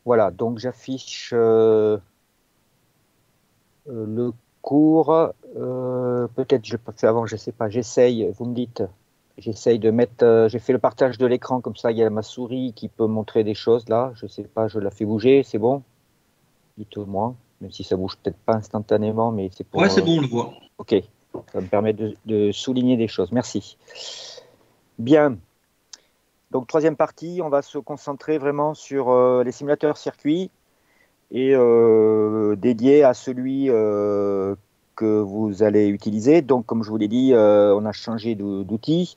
Voilà, donc j'affiche le cours. Peut-être je peux faire avant, je sais pas. J'essaye, vous me dites. J'essaye de mettre. J'ai fait le partage de l'écran, comme ça il y a ma souris qui peut montrer des choses là. Je sais pas, je la fais bouger, c'est bon? Dites-moi, même si ça bouge peut-être pas instantanément, mais c'est Ouais, pour. c'est bon, on le voit. Ok, ça me permet de souligner des choses. Merci. Bien. Donc troisième partie, on va se concentrer vraiment sur les simulateurs circuits et dédié à celui que vous allez utiliser. Donc, comme je vous l'ai dit, on a changé d'outil.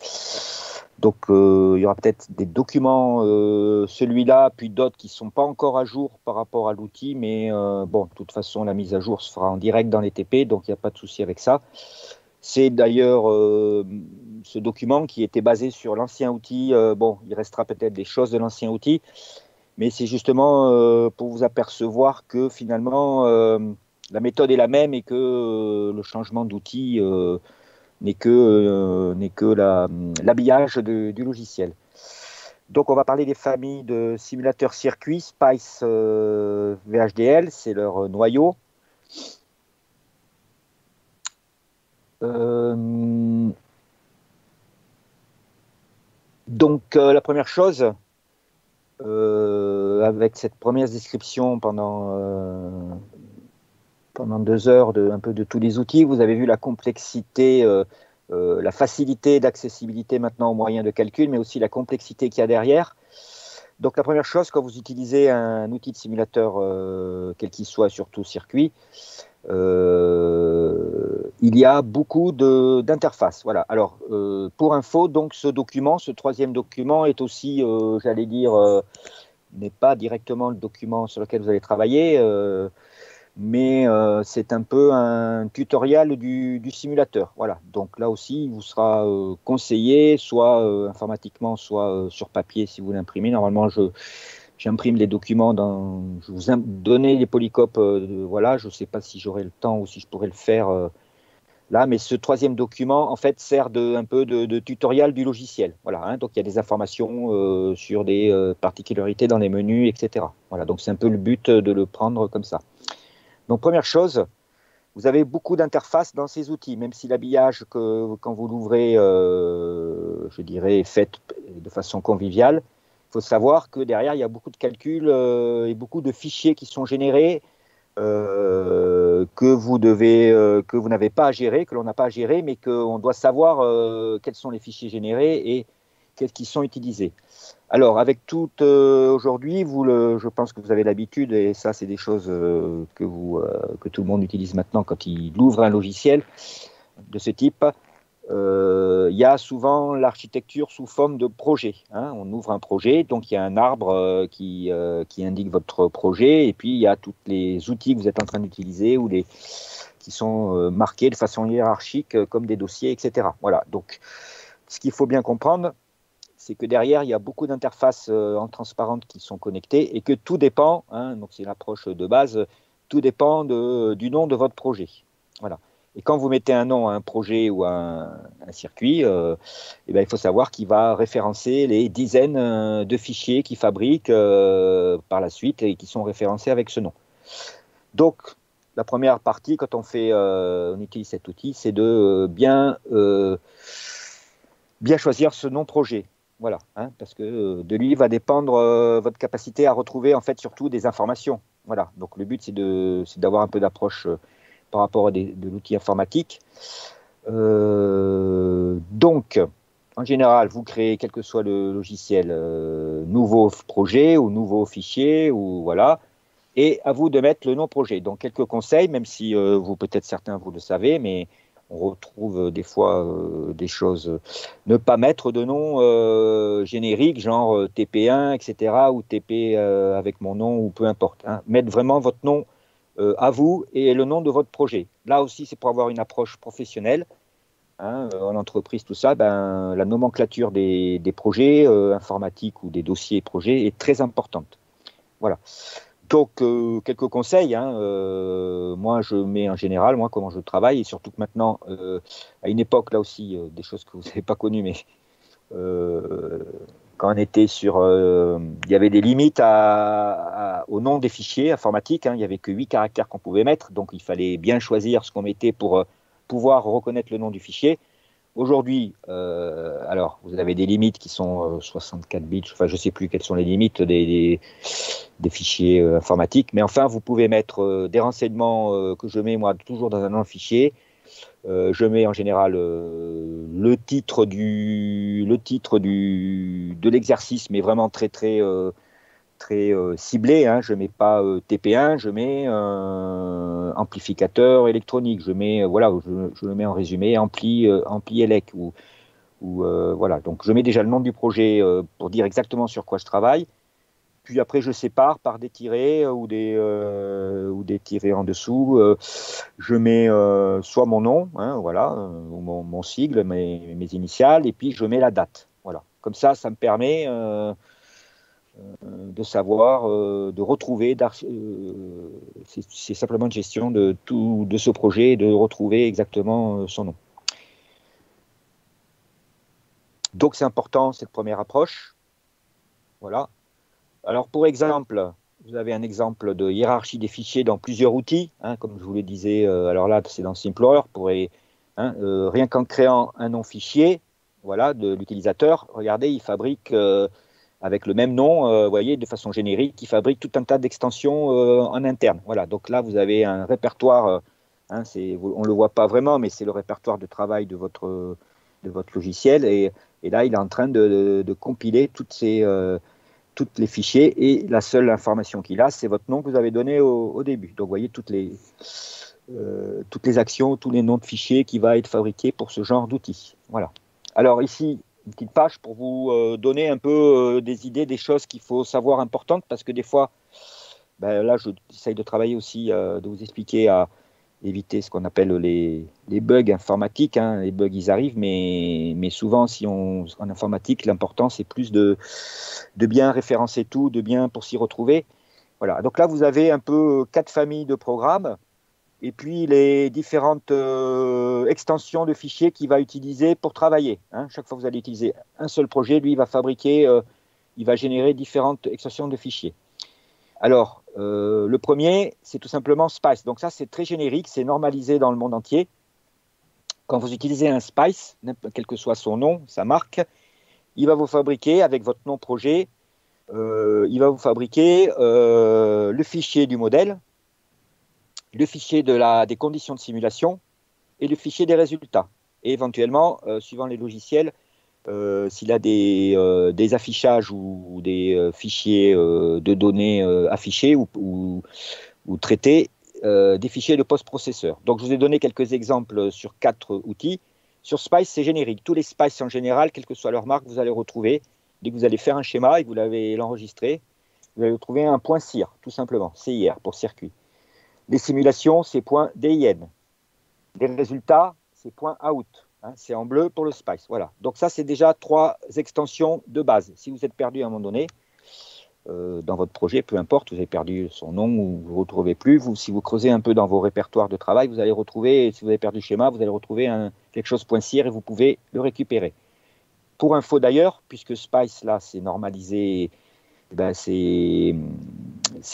Donc, il y aura peut-être des documents, celui-là, puis d'autres qui ne sont pas encore à jour par rapport à l'outil. Mais bon, de toute façon, la mise à jour se fera en direct dans les TP, donc il n'y a pas de souci avec ça. C'est d'ailleurs ce document qui était basé sur l'ancien outil. Bon, il restera peut-être des choses de l'ancien outil, mais c'est justement pour vous apercevoir que finalement, la méthode est la même et que le changement d'outil n'est que l'habillage du logiciel. Donc, on va parler des familles de simulateurs circuits, Spice VHDL, c'est leur noyau. Euh, la première chose, avec cette première description pendant 2 heures un peu de tous les outils. Vous avez vu la complexité, la facilité d'accessibilité maintenant aux moyens de calcul, mais aussi la complexité qu'il y a derrière. Donc la première chose, quand vous utilisez un outil de simulateur, quel qu'il soit, surtout circuit, il y a beaucoup d'interfaces. Voilà. Alors, pour info, donc ce document, ce troisième document est aussi, j'allais dire, n'est pas directement le document sur lequel vous allez travailler, mais c'est un peu un tutoriel du simulateur. Voilà. Donc là aussi, il vous sera conseillé, soit informatiquement, soit sur papier si vous l'imprimez. Normalement, j'imprime les documents je vous ai donné les polycopes. Voilà, je ne sais pas si j'aurai le temps ou si je pourrai le faire là, mais ce troisième document, en fait, sert un peu de tutoriel du logiciel. Voilà, hein. Donc il y a des informations sur des particularités dans les menus, etc. Voilà, donc c'est un peu le but de le prendre comme ça. Donc première chose, vous avez beaucoup d'interfaces dans ces outils, même si l'habillage, quand vous l'ouvrez, je dirais, est fait de façon conviviale. Il faut savoir que derrière, il y a beaucoup de calculs et beaucoup de fichiers qui sont générés que vous n'avez pas à gérer, que l'on n'a pas à gérer, mais qu'on doit savoir quels sont les fichiers générés et quels qui sont utilisés. Alors, avec tout aujourd'hui, je pense que vous avez l'habitude, et ça, c'est des choses que tout le monde utilise maintenant quand il ouvre un logiciel de ce type. Il y a souvent l'architecture sous forme de projet, hein. On ouvre un projet, donc il y a un arbre qui indique votre projet, et puis il y a tous les outils que vous êtes en train d'utiliser qui sont marqués de façon hiérarchique comme des dossiers, etc. Voilà. Donc, ce qu'il faut bien comprendre, c'est que derrière, il y a beaucoup d'interfaces en transparente qui sont connectées et que tout dépend, hein, donc c'est l'approche de base, tout dépend du nom de votre projet. Voilà. Et quand vous mettez un nom à un projet ou à un circuit, eh ben, il faut savoir qu'il va référencer les dizaines de fichiers qu'il fabrique par la suite et qui sont référencés avec ce nom. Donc, la première partie, quand on utilise cet outil, c'est de bien choisir ce nom projet. Voilà, hein, parce que de lui va dépendre votre capacité à retrouver en fait surtout des informations. Voilà, donc le but c'est d'avoir un peu d'approche par rapport de l'outil informatique. Donc, en général, vous créez quel que soit le logiciel, nouveau projet ou nouveau fichier ou voilà, et à vous de mettre le nom projet. Donc, quelques conseils, même si vous, peut-être certains, vous le savez, mais on retrouve des fois des choses. Ne pas mettre de nom générique, genre TP1, etc., ou TP avec mon nom, ou peu importe, hein. Mettre vraiment votre nom à vous et le nom de votre projet. Là aussi, c'est pour avoir une approche professionnelle, hein, en entreprise, tout ça. Ben, la nomenclature des projets informatiques ou des dossiers projets est très importante. Voilà. Donc, quelques conseils, hein. Moi, je mets en général, moi, comment je travaille, et surtout que maintenant, à une époque, là aussi, des choses que vous n'avez pas connues, mais euh, quand on était sur, il y avait des limites au nom des fichiers informatiques, hein, il n'y avait que 8 caractères qu'on pouvait mettre, donc il fallait bien choisir ce qu'on mettait pour pouvoir reconnaître le nom du fichier. Aujourd'hui, alors, vous avez des limites qui sont 64 bits, enfin, je ne sais plus quelles sont les limites des fichiers informatiques, mais enfin, vous pouvez mettre des renseignements que je mets, moi, toujours dans un nom fichier. Je mets en général de l'exercice, mais vraiment très ciblé, hein. Je ne mets pas TP1, je mets amplificateur électronique, je mets, voilà, je le mets en résumé, ampli ELEC, voilà. Donc je mets déjà le nom du projet pour dire exactement sur quoi je travaille. Puis après, je sépare par des tirets ou des tirets en dessous. Je mets soit mon nom, hein, voilà, ou mon sigle, mes initiales, et puis je mets la date. Voilà. Comme ça me permet de savoir, de retrouver. C'est simplement une gestion de ce projet et de retrouver exactement son nom. Donc c'est important cette première approche. Voilà. Alors pour exemple, vous avez un exemple de hiérarchie des fichiers dans plusieurs outils, hein, comme je vous le disais. Alors là, c'est dans Simpler. Rien qu'en créant un nom fichier, voilà, de l'utilisateur, regardez, il fabrique avec le même nom, vous voyez, de façon générique, il fabrique tout un tas d'extensions en interne. Voilà, donc là, vous avez un répertoire, hein, on ne le voit pas vraiment, mais c'est le répertoire de travail de votre logiciel. Et là, il est en train de compiler toutes les fichiers, et la seule information qu'il a, c'est votre nom que vous avez donné au début. Donc, vous voyez toutes les actions, tous les noms de fichiers qui va être fabriqués pour ce genre d'outils. Voilà. Alors ici, une petite page pour vous donner un peu des idées, des choses qu'il faut savoir importantes, parce que des fois, là, j'essaye de travailler aussi, de vous expliquer à éviter ce qu'on appelle les bugs informatiques, hein. Les bugs, ils arrivent, mais souvent, en informatique, l'important, c'est plus de bien référencer tout, de bien pour s'y retrouver. Voilà. Donc là, vous avez un peu 4 familles de programmes, et puis les différentes extensions de fichiers qu'il va utiliser pour travailler, hein. Chaque fois que vous allez utiliser un seul projet, lui, il va il va générer différentes extensions de fichiers. Alors, le premier, c'est tout simplement Spice. Donc ça, c'est très générique, c'est normalisé dans le monde entier. Quand vous utilisez un Spice, quel que soit son nom, sa marque, il va vous fabriquer, avec votre nom projet, il va vous fabriquer le fichier du modèle, le fichier des conditions de simulation et le fichier des résultats. Et éventuellement, suivant les logiciels, s'il a des affichages ou des fichiers de données affichés ou traités, des fichiers de post-processeur. Donc, je vous ai donné quelques exemples sur 4 outils. Sur Spice, c'est générique. Tous les Spice en général, quelle que soit leur marque, vous allez retrouver. Dès que vous allez faire un schéma et que vous l'avez l'enregistré, vous allez retrouver un point CIR, tout simplement, CIR pour circuit. Les simulations, c'est point DIN. Les résultats, c'est point out. Hein, c'est en bleu pour le Spice. Voilà. Donc ça, c'est déjà 3 extensions de base. Si vous êtes perdu à un moment donné, dans votre projet, peu importe, vous avez perdu son nom ou vous ne retrouvez plus, si vous creusez un peu dans vos répertoires de travail, vous allez retrouver, si vous avez perdu le schéma, vous allez retrouver quelque chose .cir et vous pouvez le récupérer. Pour info d'ailleurs, puisque Spice, là, c'est normalisé, ces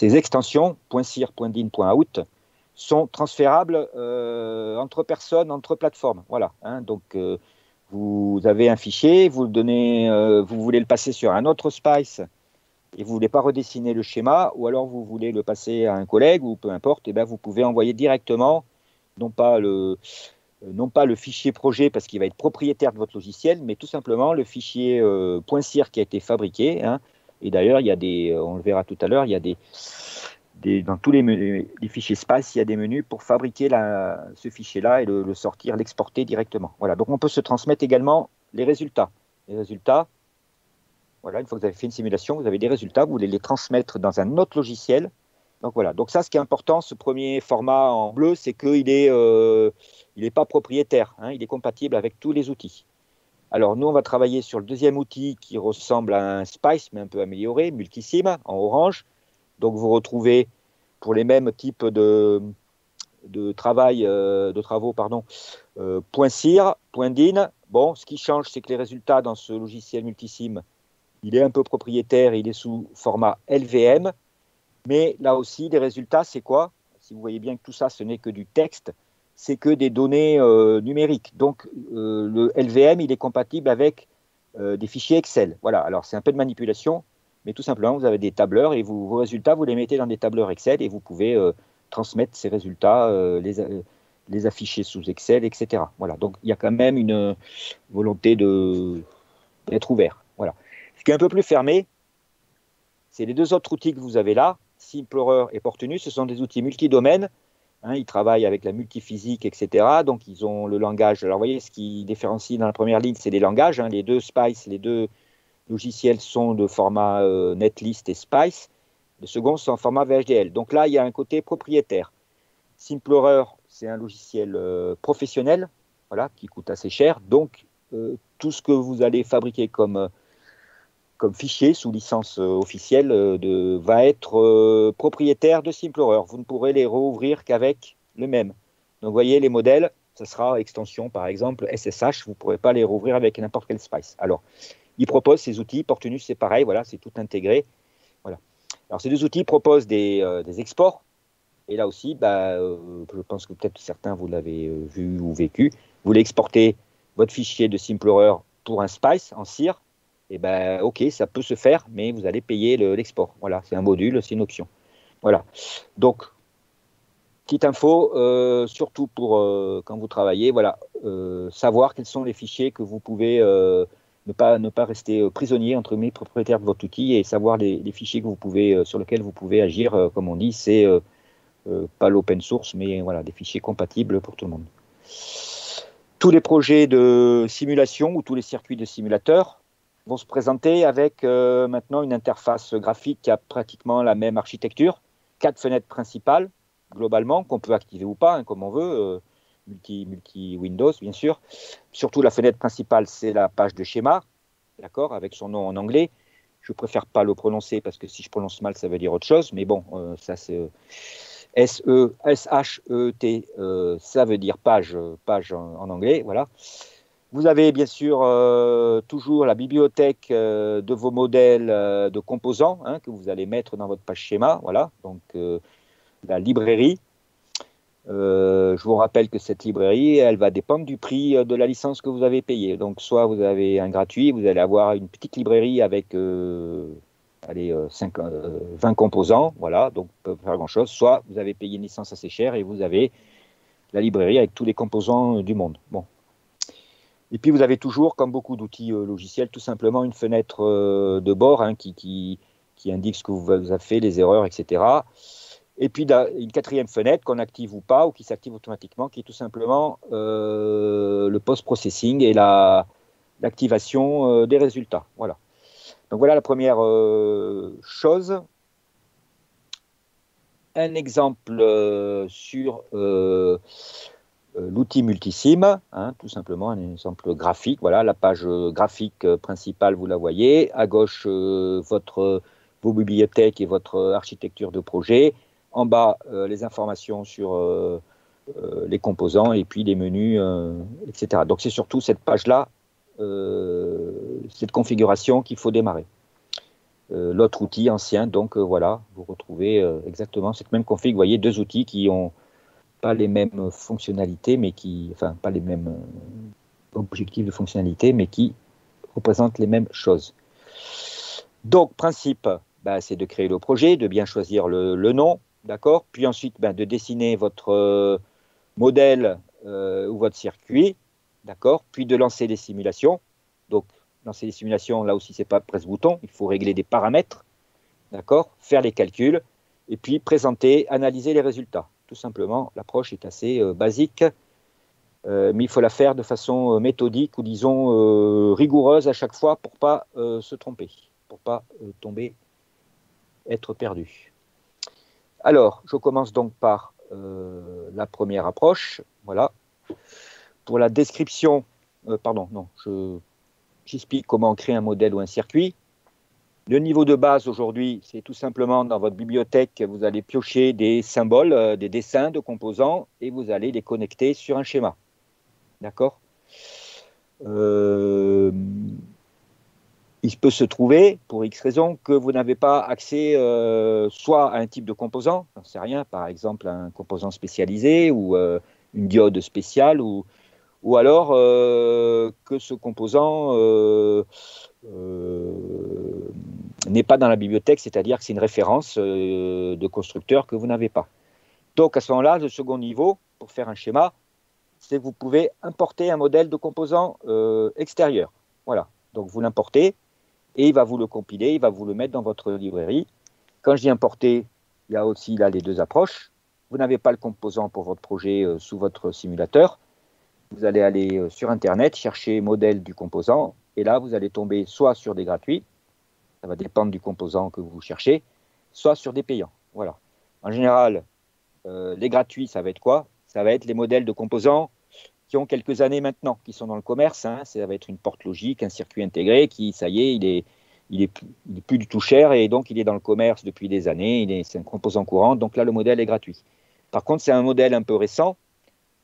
extensions, .cir, .din, .out, sont transférables entre personnes, entre plateformes. Voilà. Hein, donc, vous avez un fichier, vous voulez le passer sur un autre Spice et vous ne voulez pas redessiner le schéma, ou alors vous voulez le passer à un collègue, ou peu importe, et vous pouvez envoyer directement, non pas le fichier projet parce qu'il va être propriétaire de votre logiciel, mais tout simplement le fichier .cir qui a été fabriqué. Hein, et d'ailleurs, il y a on le verra tout à l'heure, il y a dans tous les fichiers Spice, il y a des menus pour fabriquer ce fichier-là et le sortir, l'exporter directement. Voilà. Donc on peut se transmettre également les résultats. Les résultats, voilà, une fois que vous avez fait une simulation, vous avez des résultats, vous voulez les transmettre dans un autre logiciel. Donc voilà. Donc ça, ce qui est important, ce premier format en bleu, c'est qu'il n'est pas propriétaire. Hein, il est compatible avec tous les outils. Alors nous, on va travailler sur le deuxième outil qui ressemble à un Spice, mais un peu amélioré, Multisim, en orange. Donc vous retrouvez pour les mêmes types de travaux, .cir, .din. Bon, ce qui change, c'est que les résultats dans ce logiciel Multisim Il est un peu propriétaire, il est sous format LVM, mais là aussi, les résultats, c'est quoi? Si vous voyez bien que tout ça, ce n'est que du texte, c'est que des données numériques. Donc, le LVM, il est compatible avec des fichiers Excel. Voilà, alors c'est un peu de manipulation, mais tout simplement, vous avez des tableurs et vos résultats, vous les mettez dans des tableurs Excel et vous pouvez transmettre ces résultats, les afficher sous Excel, etc. Voilà, donc il y a quand même une volonté d'être ouvert. Voilà. Ce qui est un peu plus fermé, c'est les deux autres outils que vous avez là, Simplerer et Portunus. Ce sont des outils multidomaines. Hein, ils travaillent avec la multiphysique, etc. Donc, ils ont le langage. Alors, vous voyez, ce qui différencie dans la première ligne, c'est les langages. Hein. Les deux Spice, les deux logiciels sont de format Netlist et Spice. Le second, c'est en format VHDL. Donc là, il y a un côté propriétaire. Simplerer, c'est un logiciel professionnel, voilà, qui coûte assez cher. Donc, tout ce que vous allez fabriquer comme fichier sous licence officielle va être propriétaire de Simplerer. Vous ne pourrez les rouvrir qu'avec le même. Donc, vous voyez, les modèles, ça sera extension, par exemple, SSH. Vous ne pourrez pas les rouvrir avec n'importe quel Spice. Alors, ils proposent ces outils. Portunus, c'est pareil. Voilà, c'est tout intégré. Voilà. Alors, ces deux outils proposent des exports. Et là aussi, je pense que peut-être certains, vous l'avez vu ou vécu. Vous voulez exporter votre fichier de Simplerer pour un Spice en CIR. Et OK, ça peut se faire, mais vous allez payer l'export. Voilà, c'est un module, c'est une option. Voilà. Donc, petite info, surtout pour quand vous travaillez, voilà, savoir quels sont les fichiers que vous pouvez ne pas rester prisonnier entre guillemets propriétaire de votre outil et savoir les fichiers que vous pouvez sur lesquels vous pouvez agir, comme on dit, c'est pas l'open source, mais voilà, des fichiers compatibles pour tout le monde. Tous les projets de simulation ou tous les circuits de simulateurs vont se présenter avec maintenant une interface graphique qui a pratiquement la même architecture, 4 fenêtres principales, globalement, qu'on peut activer ou pas, hein, comme on veut, multi-Windows, bien sûr. Surtout, la fenêtre principale, c'est la page de schéma, d'accord, avec son nom en anglais. Je préfère pas le prononcer parce que si je prononce mal, ça veut dire autre chose, mais bon, ça c'est... S-H-E-T, ça veut dire page en anglais, voilà. Vous avez bien sûr toujours la bibliothèque de vos modèles de composants hein, que vous allez mettre dans votre page schéma, voilà. Donc la librairie. Je vous rappelle que cette librairie, elle va dépendre du prix de la licence que vous avez payée. Donc soit vous avez un gratuit, vous allez avoir une petite librairie avec 20 composants, voilà, donc on peut faire grand-chose. Soit vous avez payé une licence assez chère et vous avez la librairie avec tous les composants du monde. Bon. Et puis vous avez toujours, comme beaucoup d'outils logiciels, tout simplement une fenêtre de bord hein, qui indique ce que vous avez fait, les erreurs, etc. Et puis une quatrième fenêtre qu'on active ou pas, ou qui s'active automatiquement, qui est tout simplement le post-processing et l'activation des résultats. Voilà. Donc voilà la première chose. Un exemple sur l'outil Multisim, hein, tout simplement un exemple graphique. Voilà, la page graphique principale, vous la voyez. À gauche, vos bibliothèques et votre architecture de projet. En bas, les informations sur les composants et puis les menus, etc. Donc c'est surtout cette page-là, cette configuration qu'il faut démarrer. L'autre outil ancien, donc voilà, vous retrouvez exactement cette même config. Vous voyez deux outils qui n'ont pas les mêmes fonctionnalités, mais enfin pas les mêmes objectifs de fonctionnalité, mais qui représentent les mêmes choses. Donc, principe, c'est de créer le projet, de bien choisir le nom, d'accord. Puis ensuite, de dessiner votre modèle ou votre circuit, d'accord. Puis de lancer des simulations. Donc, lancer des simulations, là aussi, c'est pas presse-bouton. Il faut régler des paramètres, d'accord. Faire les calculs et puis présenter, analyser les résultats. Tout simplement, l'approche est assez basique, mais il faut la faire de façon méthodique ou disons rigoureuse à chaque fois pour ne pas se tromper, pour ne pas être perdu. Alors, je commence donc par la première approche. Voilà. Pour la description, j'explique comment créer un modèle ou un circuit. Le niveau de base aujourd'hui, c'est tout simplement dans votre bibliothèque, vous allez piocher des symboles, des dessins de composants et vous allez les connecter sur un schéma. D'accord il peut se trouver, pour X raisons, que vous n'avez pas accès soit à un type de composant, j'en sais rien, par exemple un composant spécialisé ou une diode spéciale, ou alors que ce composant n'est pas dans la bibliothèque, c'est-à-dire que c'est une référence de constructeur que vous n'avez pas. Donc à ce moment-là, le second niveau, pour faire un schéma, c'est que vous pouvez importer un modèle de composant extérieur. Voilà, donc vous l'importez, et il va vous le compiler, il va vous le mettre dans votre librairie. Quand je dis importer, il y a aussi là les deux approches. Vous n'avez pas le composant pour votre projet sous votre simulateur. Vous allez aller sur Internet, chercher modèle du composant, et là, vous allez tomber soit sur des gratuits, ça va dépendre du composant que vous cherchez, soit sur des payants. Voilà. En général, les gratuits, ça va être quoi? Ça va être les modèles de composants qui ont quelques années maintenant, qui sont dans le commerce. Hein. Ça va être une porte logique, un circuit intégré qui, ça y est, il est plus du tout cher et donc il est dans le commerce depuis des années. C'est un composant courant, donc là, le modèle est gratuit. Par contre, c'est un modèle un peu récent,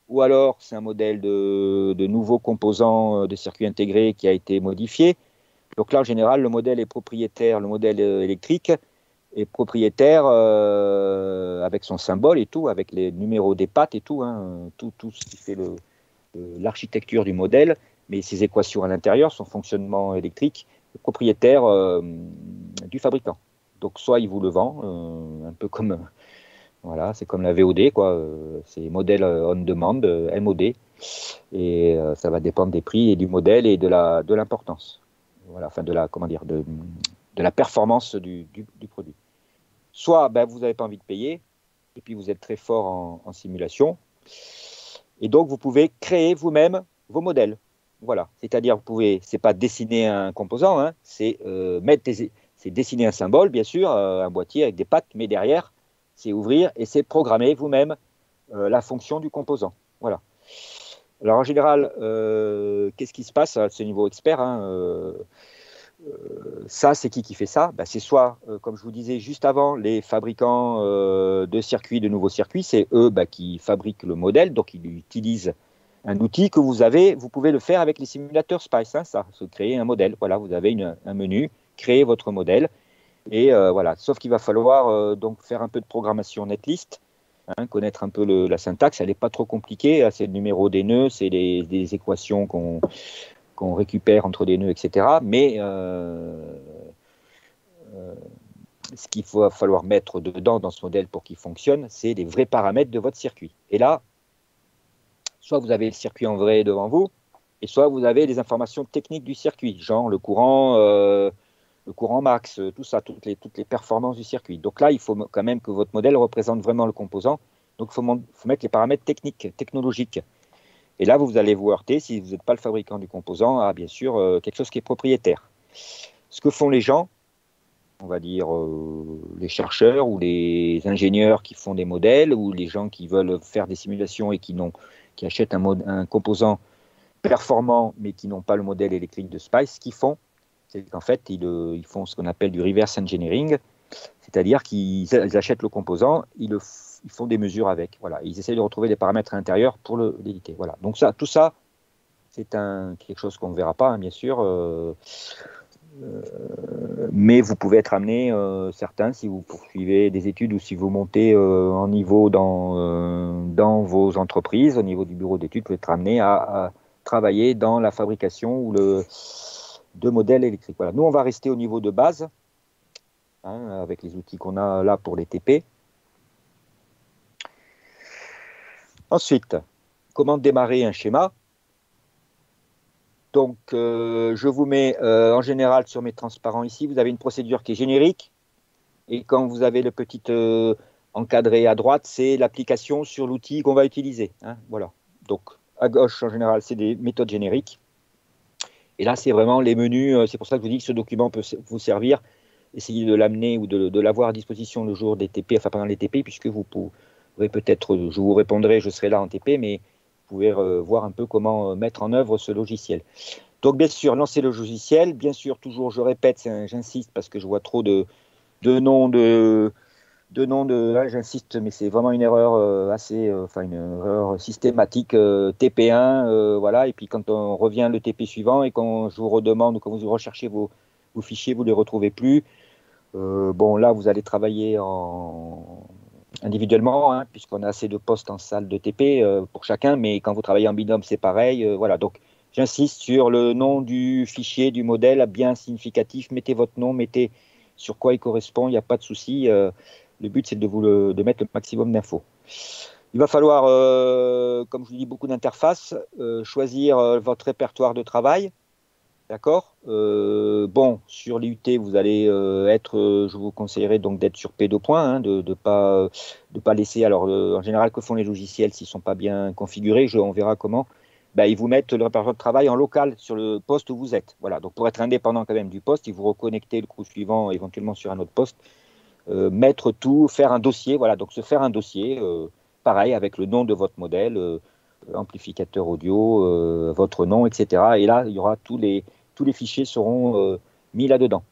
ou alors c'est un modèle de nouveaux composants de circuit intégré qui a été modifié. Donc là, en général, le modèle est propriétaire, le modèle électrique est propriétaire avec son symbole et tout, avec les numéros des pattes et tout, hein, tout ce qui fait l'architecture du modèle, mais ses équations à l'intérieur, son fonctionnement électrique, est propriétaire du fabricant. Donc soit il vous le vend, un peu comme, voilà, c'est comme la VOD, quoi, c'est modèle on demand, MOD, et ça va dépendre des prix et du modèle et de l'importance. Voilà, enfin de la performance du produit. Soit ben, vous n'avez pas envie de payer, et puis vous êtes très fort en simulation, et donc vous pouvez créer vous-même vos modèles. Voilà, c'est-à-dire vous pouvez, c'est pas dessiner un composant, hein, c'est c'est dessiner un symbole, bien sûr, un boîtier avec des pattes, mais derrière, c'est ouvrir et c'est programmer vous-même la fonction du composant. Voilà. Alors en général, qu'est-ce qui se passe à ce niveau expert, hein, ça, c'est qui fait ça? Ben, c'est soit, comme je vous disais juste avant, les fabricants de circuits, de nouveaux circuits, c'est eux qui fabriquent le modèle, donc ils utilisent un outil que vous avez, vous pouvez le faire avec les simulateurs SPICE, hein, ça, se créer un modèle. Voilà, vous avez un menu, créer votre modèle, et voilà. Sauf qu'il va falloir donc faire un peu de programmation netlist, hein, connaître un peu la syntaxe, elle n'est pas trop compliquée, c'est le numéro des nœuds, c'est des équations qu'on récupère entre des nœuds, etc. Mais ce qu'il va falloir mettre dedans dans ce modèle pour qu'il fonctionne, c'est les vrais paramètres de votre circuit. Et là, soit vous avez le circuit en vrai devant vous, et soit vous avez les informations techniques du circuit, genre le courant max, tout ça, toutes les performances du circuit. Donc là, il faut quand même que votre modèle représente vraiment le composant. Donc il faut mettre les paramètres techniques, technologiques. Et là, vous allez vous heurter, si vous n'êtes pas le fabricant du composant, à bien sûr quelque chose qui est propriétaire. Ce que font les gens, on va dire les chercheurs ou les ingénieurs qui font des modèles ou les gens qui veulent faire des simulations et qui achètent un composant performant mais qui n'ont pas le modèle électrique de SPICE, ce qu'ils font, c'est qu'en fait, ils font ce qu'on appelle du reverse engineering, c'est-à-dire qu'ils achètent le composant, ils font des mesures avec. Voilà, ils essayent de retrouver les paramètres à l'intérieur pour l'éditer. Voilà. Donc tout ça, c'est quelque chose qu'on ne verra pas, hein, bien sûr. Mais vous pouvez être amené, certains, si vous poursuivez des études ou si vous montez en niveau dans vos entreprises, au niveau du bureau d'études, vous pouvez être amené à travailler dans la fabrication de modèles électriques. Voilà. Nous, on va rester au niveau de base, hein, avec les outils qu'on a là pour les TP. Ensuite, comment démarrer un schéma? Donc, je vous mets en général sur mes transparents ici, vous avez une procédure qui est générique. Et quand vous avez le petit encadré à droite, c'est l'application sur l'outil qu'on va utiliser. Hein, voilà. Donc, à gauche, en général, c'est des méthodes génériques. Et là, c'est vraiment les menus. C'est pour ça que je vous dis que ce document peut vous servir. Essayez de l'amener ou de l'avoir à disposition le jour des TP, enfin pendant les TP, puisque vous pourrez peut-être, je vous répondrai, je serai là en TP, mais vous pouvez voir un peu comment mettre en œuvre ce logiciel. Donc, bien sûr, lancer le logiciel. Bien sûr, toujours, je répète, j'insiste parce que je vois trop de noms là, j'insiste, mais c'est vraiment une erreur une erreur systématique TP1, voilà. Et puis quand on revient le TP suivant et quand je vous redemande ou quand vous recherchez vos vos fichiers, vous ne les retrouvez plus. Bon, là, vous allez travailler individuellement, hein, puisqu'on a assez de postes en salle de TP pour chacun, mais quand vous travaillez en binôme, c'est pareil. Voilà, donc j'insiste sur le nom du fichier, du modèle, bien significatif. Mettez votre nom, mettez sur quoi il correspond, il n'y a pas de souci. Le but, c'est de mettre le maximum d'infos. Il va falloir, comme je vous dis, beaucoup d'interfaces, choisir votre répertoire de travail. D'accord. Bon, sur l'IUT, vous allez je vous conseillerais donc d'être sur P2 points, hein, de pas laisser. Alors, en général, que font les logiciels s'ils ne sont pas bien configurés, on verra comment. Ben, ils vous mettent le répertoire de travail en local sur le poste où vous êtes. Voilà. Donc, pour être indépendant quand même du poste, ils vous reconnectez le coup suivant, éventuellement sur un autre poste, mettre tout, faire un dossier. Voilà. Donc, se faire un dossier, pareil, avec le nom de votre modèle, amplificateur audio, votre nom, etc. Et là, il y aura tous les fichiers seront mis là-dedans.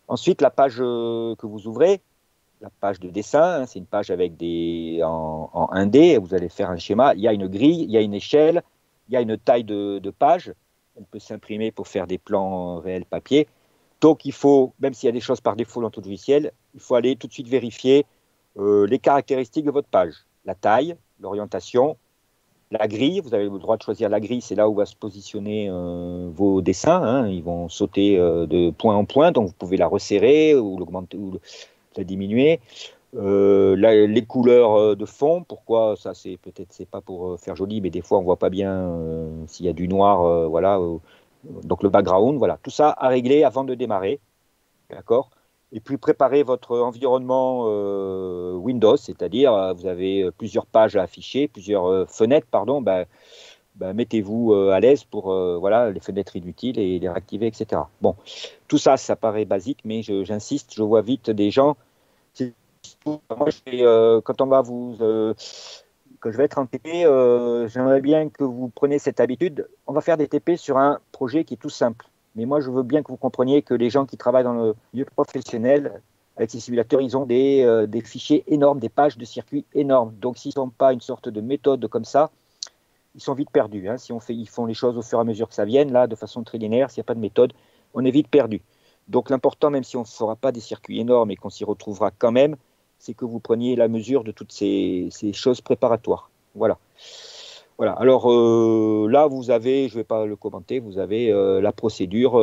Ensuite, la page que vous ouvrez, la page de dessin, hein, c'est une page avec en 1D, vous allez faire un schéma, il y a une grille, il y a une échelle, il y a une taille de page, on peut s'imprimer pour faire des plans réels papier. Donc il faut, même s'il y a des choses par défaut dans tout logiciel, il faut aller tout de suite vérifier les caractéristiques de votre page, la taille, l'orientation, la grille, vous avez le droit de choisir la grille, c'est là où va se positionner vos dessins, hein, ils vont sauter de point en point, donc vous pouvez la resserrer ou l'augmenter ou la diminuer. Les couleurs de fond, pourquoi ça c'est peut-être c'est pas pour faire joli, mais des fois on voit pas bien s'il y a du noir, voilà. Donc le background, voilà, tout ça à régler avant de démarrer, d'accord. Et puis préparez votre environnement Windows, c'est-à-dire vous avez plusieurs pages à afficher, plusieurs fenêtres, pardon, mettez-vous à l'aise pour voilà, les fenêtres inutiles et les réactiver, etc. Bon, tout ça, ça paraît basique, mais j'insiste, je vois vite des gens. Moi, quand on va quand je vais être en TP, j'aimerais bien que vous preniez cette habitude. On va faire des TP sur un projet qui est tout simple. Mais moi, je veux bien que vous compreniez que les gens qui travaillent dans le milieu professionnel, avec ces simulateurs, ils ont des fichiers énormes, des pages de circuits énormes. Donc, s'ils ne sont pas une sorte de méthode comme ça, ils sont vite perdus. Hein. Si ils font les choses au fur et à mesure que ça vienne, là, de façon très linéaire, s'il n'y a pas de méthode, on est vite perdu. Donc, l'important, même si on ne fera pas des circuits énormes et qu'on s'y retrouvera quand même, c'est que vous preniez la mesure de toutes ces choses préparatoires. Voilà. Voilà. Alors là, vous avez, je ne vais pas le commenter, vous avez la procédure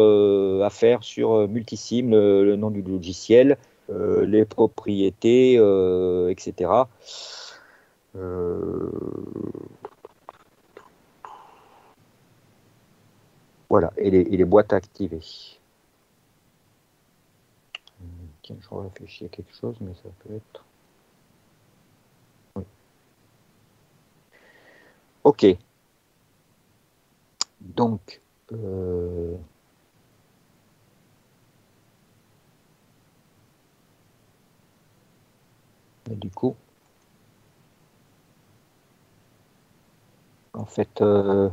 à faire sur Multisim, le nom du logiciel, les propriétés, etc. Voilà, et les boîtes à activer. Tiens, je réfléchis à quelque chose, mais ça peut être... Oui. Ok. Donc, du coup, en fait, je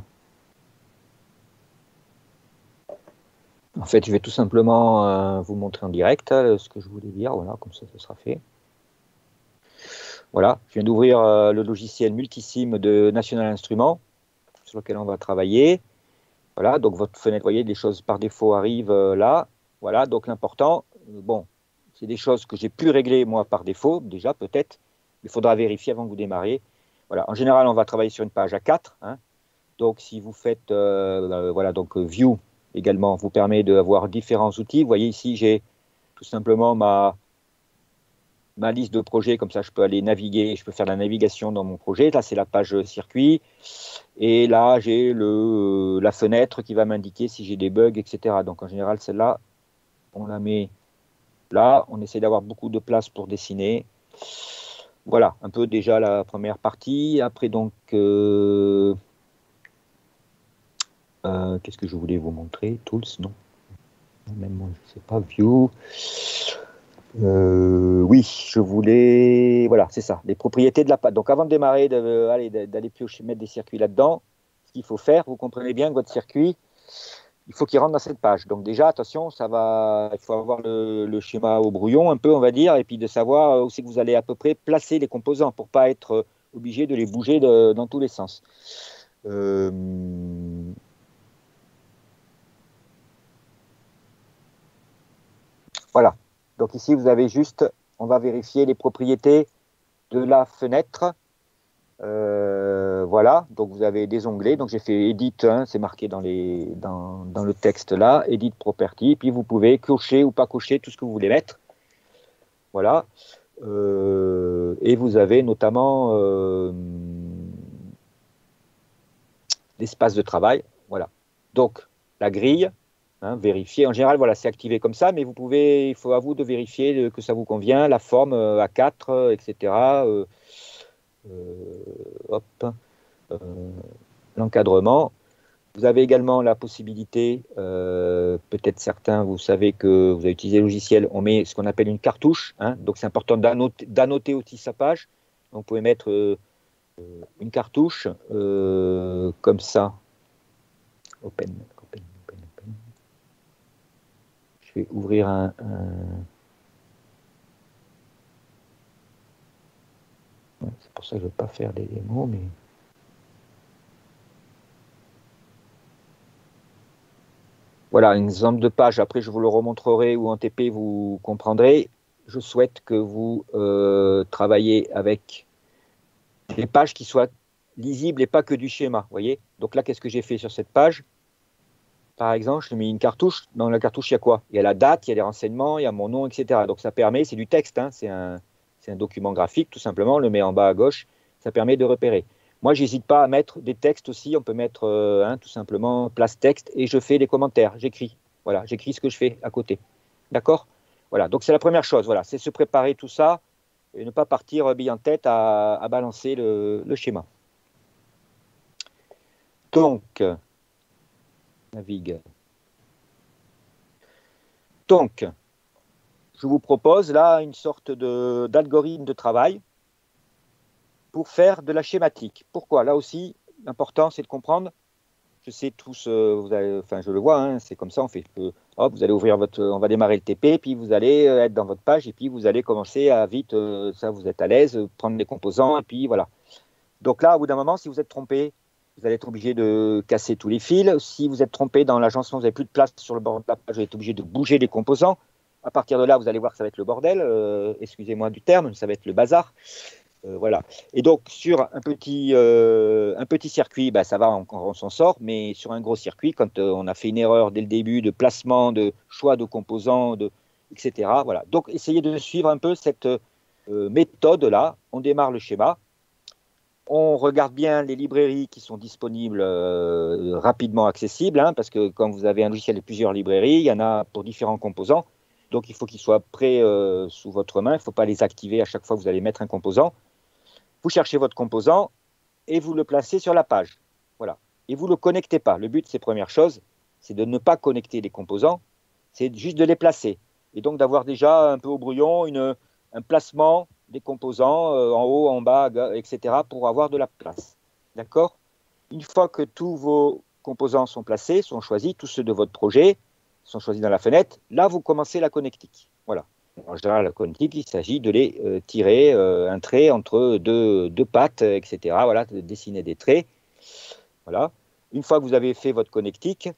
vais tout simplement vous montrer en direct ce que je voulais dire. Voilà, comme ça, ça sera fait. Voilà, je viens d'ouvrir le logiciel Multisim de National Instruments sur lequel on va travailler. Voilà, donc votre fenêtre, vous voyez, des choses par défaut arrivent là. Voilà, donc l'important, bon, c'est des choses que j'ai pu régler moi par défaut, déjà peut-être. Il faudra vérifier avant que vous démarriez. Voilà, en général, on va travailler sur une page A4. Hein. Donc, si vous faites, voilà, donc View également vous permet d'avoir différents outils. Vous voyez ici, j'ai tout simplement ma liste de projets, comme ça je peux aller naviguer, je peux faire la navigation dans mon projet. Là, c'est la page circuit. Et là, j'ai la fenêtre qui va m'indiquer si j'ai des bugs, etc. Donc, en général, celle-là, on la met là. On essaie d'avoir beaucoup de place pour dessiner. Voilà, un peu déjà la première partie. Après, donc, qu'est-ce que je voulais vous montrer? Tools, non. Même moi, je ne sais pas. View. Oui, je voulais. Voilà, c'est ça. Les propriétés de la pâte. Donc, avant de démarrer, d'aller piocher, mettre des circuits là-dedans, ce qu'il faut faire, vous comprenez bien que votre circuit, il faut qu'il rentre dans cette page. Donc, déjà, attention, il faut avoir le schéma au brouillon, un peu, on va dire, et puis de savoir où c'est que vous allez à peu près placer les composants pour ne pas être obligé de les bouger dans tous les sens. Euh, Voilà. Donc ici, vous avez juste, on va vérifier les propriétés de la fenêtre. Voilà, donc vous avez des onglets. Donc j'ai fait Edit, hein, c'est marqué dans le texte là, Edit Property. Puis vous pouvez cocher ou pas cocher tout ce que vous voulez mettre. Voilà. Et vous avez notamment l'espace de travail. Voilà. Donc la grille, hein, vérifier. En général, voilà, c'est activé comme ça, mais vous pouvez, il faut à vous de vérifier que ça vous convient, la forme A4, etc. Hop, euh, l'encadrement. Vous avez également la possibilité, peut-être certains, vous savez que vous avez utilisé le logiciel, on met ce qu'on appelle une cartouche, hein, donc c'est important d'annoter aussi sa page. Donc vous pouvez mettre une cartouche comme ça. Open. Je vais ouvrir Ouais, c'est pour ça que je ne veux pas faire des démos, mais... Voilà, un exemple de page. Après, je vous le remontrerai ou en TP, vous comprendrez. Je souhaite que vous travaillez avec des pages qui soient lisibles et pas que du schéma. Voyez. Donc là, qu'est-ce que j'ai fait sur cette page? Par exemple, je mets une cartouche. Dans la cartouche, il y a quoi? Il y a la date, il y a les renseignements, il y a mon nom, etc. Donc ça permet, c'est du texte, hein, c'est un document graphique, tout simplement. On le met en bas à gauche. Ça permet de repérer. Moi, j'hésite pas à mettre des textes aussi. On peut mettre tout simplement place texte et je fais des commentaires. J'écris. Voilà, j'écris ce que je fais à côté. D'accord? Voilà, donc c'est la première chose. Voilà, c'est se préparer tout ça et ne pas partir bille en tête à balancer le schéma. Donc, navigue. Donc, je vous propose là une sorte d'algorithme de travail pour faire de la schématique. Pourquoi? Là aussi, l'important, c'est de comprendre. Je sais tous, enfin je le vois, hein, c'est comme ça, on fait. Hop, vous allez ouvrir on va démarrer le TP, puis vous allez être dans votre page, et puis vous allez commencer à vite, ça vous êtes à l'aise, prendre les composants, et puis voilà. Donc là, au bout d'un moment, si vous êtes trompé, vous allez être obligé de casser tous les fils. Si vous êtes trompé dans l'agencement, vous n'avez plus de place sur le bord de la page, vous allez être obligé de bouger les composants. À partir de là, vous allez voir que ça va être le bordel, excusez-moi du terme, ça va être le bazar. Voilà. Et donc, sur un petit circuit, bah, ça va, on s'en sort, mais sur un gros circuit, quand on a fait une erreur dès le début de placement, de choix de composants, etc. Voilà. Donc, essayez de suivre un peu cette méthode-là. On démarre le schéma. On regarde bien les librairies qui sont disponibles, rapidement accessibles, hein, parce que quand vous avez un logiciel de plusieurs librairies, il y en a pour différents composants. Donc, il faut qu'ils soient prêts sous votre main. Il ne faut pas les activer à chaque fois que vous allez mettre un composant. Vous cherchez votre composant et vous le placez sur la page. Voilà. Et vous ne le connectez pas. Le but, c'est première chose, c'est de ne pas connecter les composants, c'est juste de les placer. Et donc d'avoir déjà un peu au brouillon un placement des composants en haut, en bas, etc. pour avoir de la place. D'accord? Une fois que tous vos composants sont placés, sont choisis, tous ceux de votre projet sont choisis dans la fenêtre, là, vous commencez la connectique. Voilà. En général, la connectique, il s'agit de les tirer un trait entre deux pattes, etc. Voilà, de dessiner des traits. Voilà. Une fois que vous avez fait votre connectique,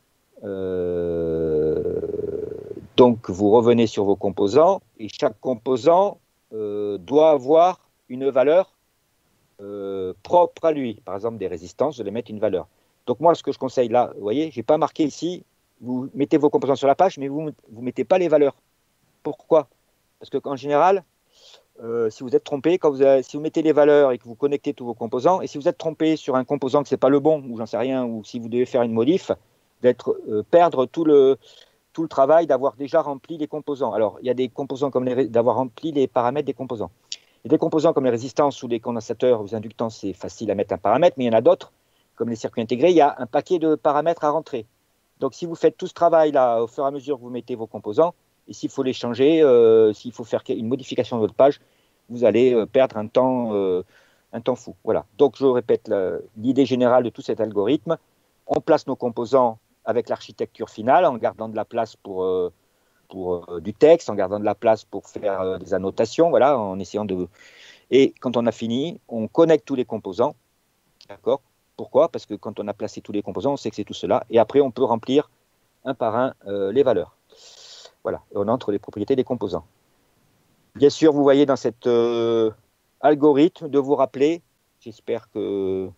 donc vous revenez sur vos composants et chaque composant doit avoir une valeur propre à lui. Par exemple, des résistances, je vais mettre une valeur. Donc moi, ce que je conseille là, vous voyez, je n'ai pas marqué ici, vous mettez vos composants sur la page, mais vous ne mettez pas les valeurs. Pourquoi? Parce qu'en général, si vous êtes trompé, si vous mettez les valeurs et que vous connectez tous vos composants, et si vous êtes trompé sur un composant que ce n'est pas le bon, ou j'en sais rien, ou si vous devez faire une modif, perdre tout le travail d'avoir déjà rempli les composants. Alors, il y a des composants comme d'avoir rempli les paramètres des composants. Il y a des composants comme les résistances ou les condensateurs ou les inductants, c'est facile à mettre un paramètre, mais il y en a d'autres, comme les circuits intégrés, il y a un paquet de paramètres à rentrer. Donc, si vous faites tout ce travail-là au fur et à mesure que vous mettez vos composants, et s'il faut les changer, s'il faut faire une modification de votre page, vous allez perdre un temps fou. Voilà. Donc, je répète l'idée générale de tout cet algorithme. On place nos composants avec l'architecture finale, en gardant de la place pour du texte, en gardant de la place pour faire des annotations, voilà, en essayant de... Et quand on a fini, on connecte tous les composants, d'accord? Pourquoi? Parce que quand on a placé tous les composants, on sait que c'est tout cela, et après, on peut remplir un par un les valeurs. Voilà, et on entre les propriétés des composants. Bien sûr, vous voyez dans cet algorithme de vous rappeler, j'espère que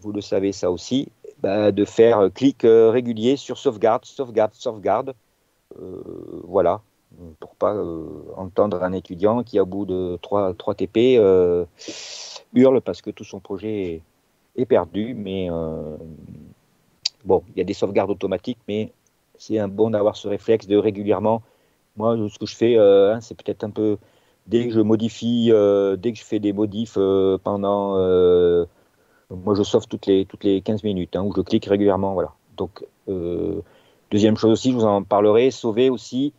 vous le savez ça aussi, bah, de faire clic régulier sur sauvegarde, sauvegarde, sauvegarde. Voilà, pour pas entendre un étudiant qui, au bout de 3 TP, hurle parce que tout son projet est perdu. Mais bon, il y a des sauvegardes automatiques, mais c'est bon d'avoir ce réflexe de régulièrement. Moi, ce que je fais, c'est peut-être un peu, dès que je modifie, dès que je fais des modifs pendant... moi, je sauve toutes les 15 minutes, ou je clique régulièrement, voilà. Donc, deuxième chose aussi, je vous en parlerai, sauver aussi.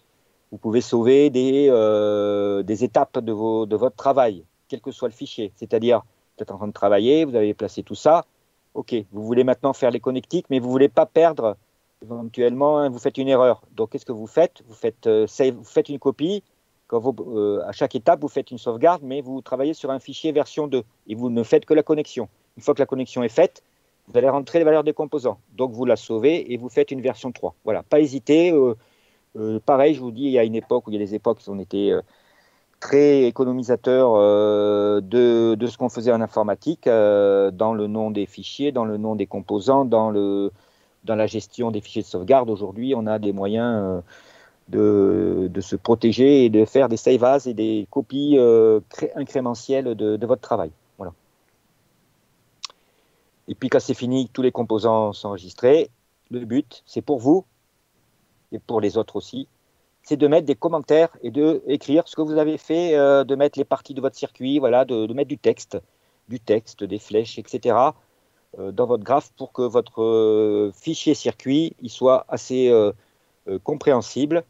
Vous pouvez sauver des étapes de votre travail, quel que soit le fichier. C'est-à-dire, vous êtes en train de travailler, vous avez placé tout ça. OK, vous voulez maintenant faire les connectiques, mais vous ne voulez pas perdre éventuellement, vous faites une erreur. Donc, qu'est-ce que vous faites? Vous faites une copie. À chaque étape, vous faites une sauvegarde, mais vous travaillez sur un fichier version 2 et vous ne faites que la connexion. Une fois que la connexion est faite, vous allez rentrer les valeurs des composants. Donc, vous la sauvez et vous faites une version 3. Voilà, pas hésiter. Pareil, je vous dis, il y a une époque où il y a des époques qui ont été très économisateurs de ce qu'on faisait en informatique, dans le nom des fichiers, dans le nom des composants, dans la gestion des fichiers de sauvegarde. Aujourd'hui, on a des moyens de se protéger et de faire des save as et des copies incrémentielles de votre travail. Voilà. Et puis quand c'est fini, tous les composants sont enregistrés. Le but, c'est pour vous et pour les autres aussi, c'est de mettre des commentaires et d'écrire ce que vous avez fait, de mettre les parties de votre circuit, voilà, de mettre du texte, des flèches, etc. Dans votre graphe pour que votre fichier circuit il soit assez compréhensible,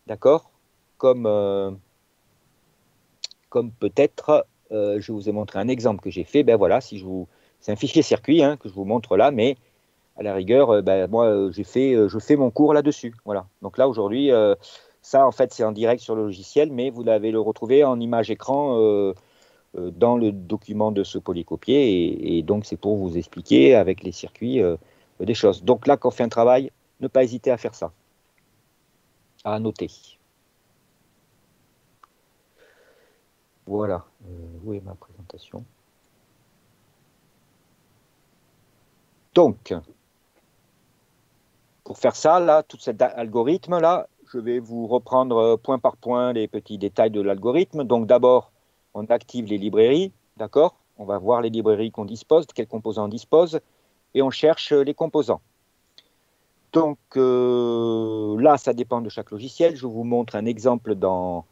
d'accord, comme peut-être, je vous ai montré un exemple que j'ai fait, ben voilà, c'est un fichier circuit que je vous montre là, mais à la rigueur, moi, je fais mon cours là-dessus. Voilà. Donc là, aujourd'hui, ça, en fait, c'est en direct sur le logiciel, mais vous allez le retrouver en image écran dans le document de ce polycopier. Et donc, c'est pour vous expliquer avec les circuits des choses. Donc là, quand on fait un travail, ne pas hésiter à faire ça, à noter. Voilà. Où est ma présentation? Donc, pour faire ça, là, tout cet algorithme-là, je vais vous reprendre point par point les petits détails de l'algorithme. Donc d'abord, on active les librairies, d'accord? On va voir les librairies qu'on dispose, de quels composants on dispose, et on cherche les composants. Donc là, ça dépend de chaque logiciel. Je vous montre un exemple dans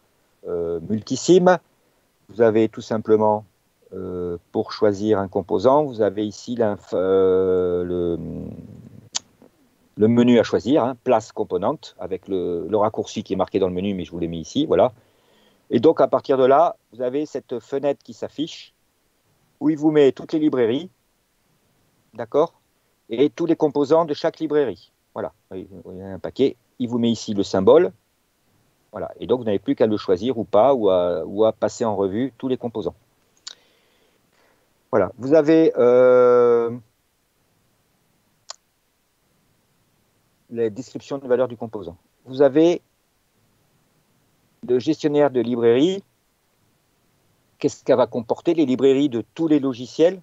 Multisim. Vous avez tout simplement, pour choisir un composant, vous avez ici le menu à choisir, place componente, avec le raccourci qui est marqué dans le menu, mais je vous l'ai mis ici, voilà. Et donc, à partir de là, vous avez cette fenêtre qui s'affiche, où il vous met toutes les librairies, d'accord, et tous les composants de chaque librairie. Voilà, il y a un paquet. Il vous met ici le symbole, voilà. Et donc, vous n'avez plus qu'à le choisir ou pas, ou à passer en revue tous les composants. Voilà, vous avez les descriptions de valeur du composant. Vous avez le gestionnaire de librairie. Qu'est-ce qu'elle va comporter? Les librairies de tous les logiciels,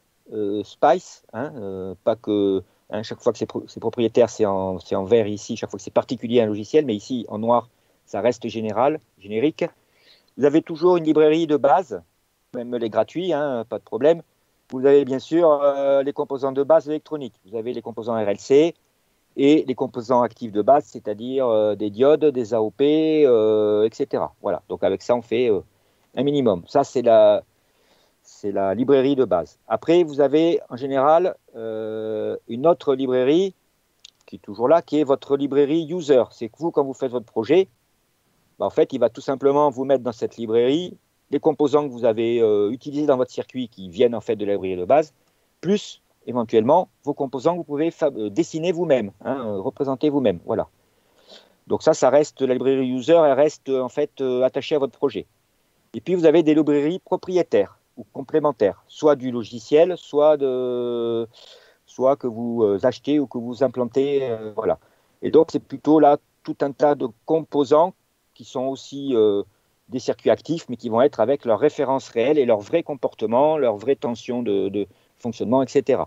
Spice, pas que chaque fois que c'est propriétaire, c'est en vert ici, chaque fois que c'est particulier un logiciel, mais ici en noir, ça reste générique. Vous avez toujours une librairie de base, même les gratuits, pas de problème. Vous avez bien sûr les composants de base électroniques. Vous avez les composants RLC et les composants actifs de base, c'est-à-dire des diodes, des AOP, etc. Voilà, donc avec ça, on fait un minimum. Ça, c'est la librairie de base. Après, vous avez en général une autre librairie qui est toujours là, qui est votre librairie user. C'est que vous, quand vous faites votre projet, en fait, il va tout simplement vous mettre dans cette librairie les composants que vous avez utilisés dans votre circuit qui viennent en fait de la librairie de base, plus éventuellement vos composants que vous pouvez dessiner vous-même, représenter vous-même. Voilà. Donc ça reste, la librairie user, elle reste en fait attachée à votre projet. Et puis vous avez des librairies propriétaires ou complémentaires, soit du logiciel, soit que vous achetez ou que vous implantez. Voilà. Et donc c'est plutôt là tout un tas de composants qui sont aussi des circuits actifs, mais qui vont être avec leurs références réelles et leur vrai comportement, leur vraie tension de fonctionnement, etc.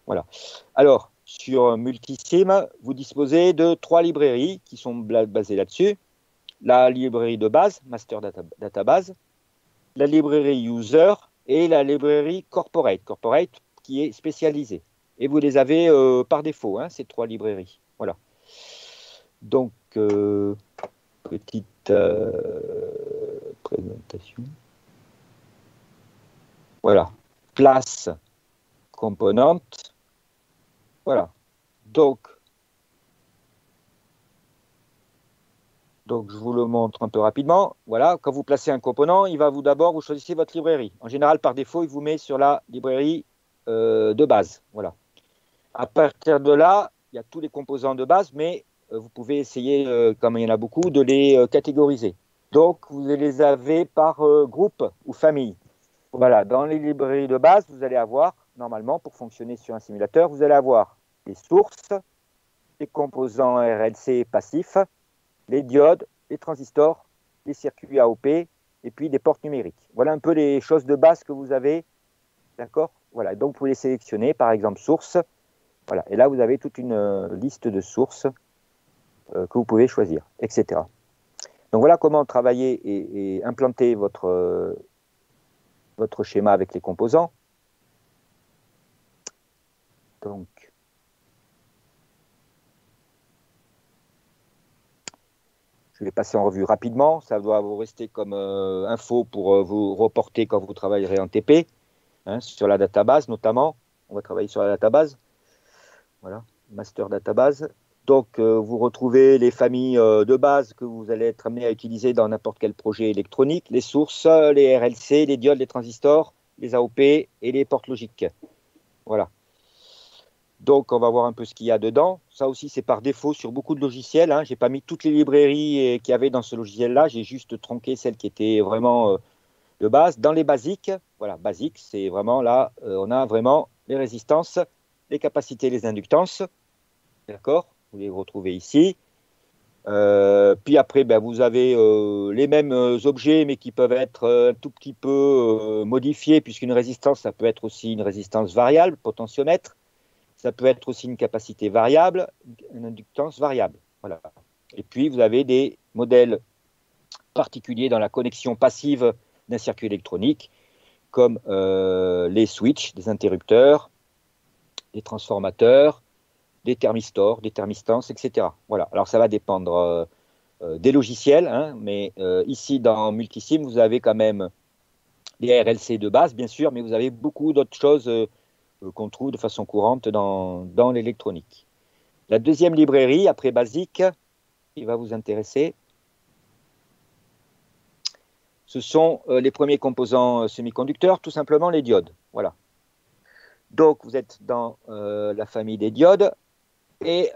Voilà. Alors, sur Multisim, vous disposez de 3 librairies qui sont basées là-dessus. La librairie de base, Master Database, la librairie User et la librairie Corporate. Corporate qui est spécialisée. Et vous les avez par défaut, hein, ces 3 librairies. Voilà. Donc, petite présentation. Voilà. Classe, componente. Voilà. Donc, je vous le montre un peu rapidement. Voilà, quand vous placez un component, il va vous choisissez votre librairie. En général, par défaut, il vous met sur la librairie de base. Voilà. À partir de là, il y a tous les composants de base, mais vous pouvez essayer, comme il y en a beaucoup, de les catégoriser. Donc, vous les avez par groupe ou famille. Voilà, dans les librairies de base, vous allez avoir, normalement, pour fonctionner sur un simulateur, vous allez avoir les sources, les composants RLC passifs, les diodes, les transistors, les circuits AOP, et puis des portes numériques. Voilà un peu les choses de base que vous avez. D'accord? Voilà, donc vous pouvez les sélectionner, par exemple, sources. Voilà, et là, vous avez toute une liste de sources que vous pouvez choisir, etc. Donc voilà comment travailler et implanter votre schéma avec les composants. Donc, je vais passer en revue rapidement. Ça doit vous rester comme info pour vous reporter quand vous travaillerez en TP, hein, sur la database notamment. On va travailler sur la database. Voilà, master database. Donc, vous retrouvez les familles de base que vous allez être amené à utiliser dans n'importe quel projet électronique, les sources, les RLC, les diodes, les transistors, les AOP et les portes logiques. Voilà. Donc, on va voir un peu ce qu'il y a dedans. Ça aussi, c'est par défaut sur beaucoup de logiciels, hein. Je n'ai pas mis toutes les librairies qu'il y avait dans ce logiciel-là. J'ai juste tronqué celles qui étaient vraiment de base. Dans les basiques, voilà, basique, c'est vraiment là, on a vraiment les résistances, les capacités, les inductances. D'accord? Vous les retrouvez ici. Puis après, ben, vous avez les mêmes objets, mais qui peuvent être un tout petit peu modifiés, puisqu'une résistance, ça peut être aussi une résistance variable, potentiomètre. Ça peut être aussi une capacité variable, une inductance variable. Voilà. Et puis, vous avez des modèles particuliers dans la connexion passive d'un circuit électronique, comme les switches, des interrupteurs, des transformateurs, des thermistors, des thermistances, etc. Voilà. Alors, ça va dépendre des logiciels, hein, mais ici, dans Multisim, vous avez quand même les RLC de base, bien sûr, mais vous avez beaucoup d'autres choses qu'on trouve de façon courante dans l'électronique. La deuxième librairie, après Basic, qui va vous intéresser, ce sont les premiers composants semi-conducteurs, tout simplement les diodes. Voilà. Donc, vous êtes dans la famille des diodes. Et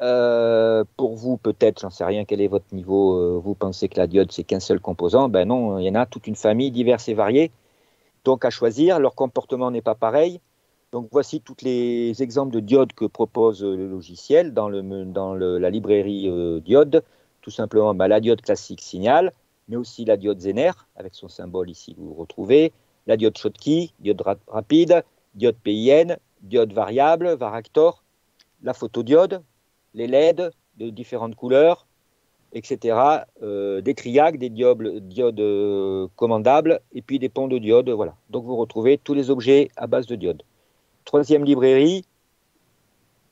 pour vous, peut-être, j'en sais rien, quel est votre niveau, vous pensez que la diode, c'est qu'un seul composant. Ben non, il y en a toute une famille diverse et variée. Donc, à choisir, leur comportement n'est pas pareil. Donc, voici tous les exemples de diodes que propose le logiciel dans la librairie diode. Tout simplement, ben, la diode classique signal, mais aussi la diode Zener, avec son symbole ici que vous retrouvez, la diode Schottky, diode rapide, diode PIN, diode variable, varactor, la photodiode, les LED de différentes couleurs, etc. Des triacs, des diodes commandables, et puis des ponts de diodes. Voilà. Donc, vous retrouvez tous les objets à base de diodes. Troisième librairie.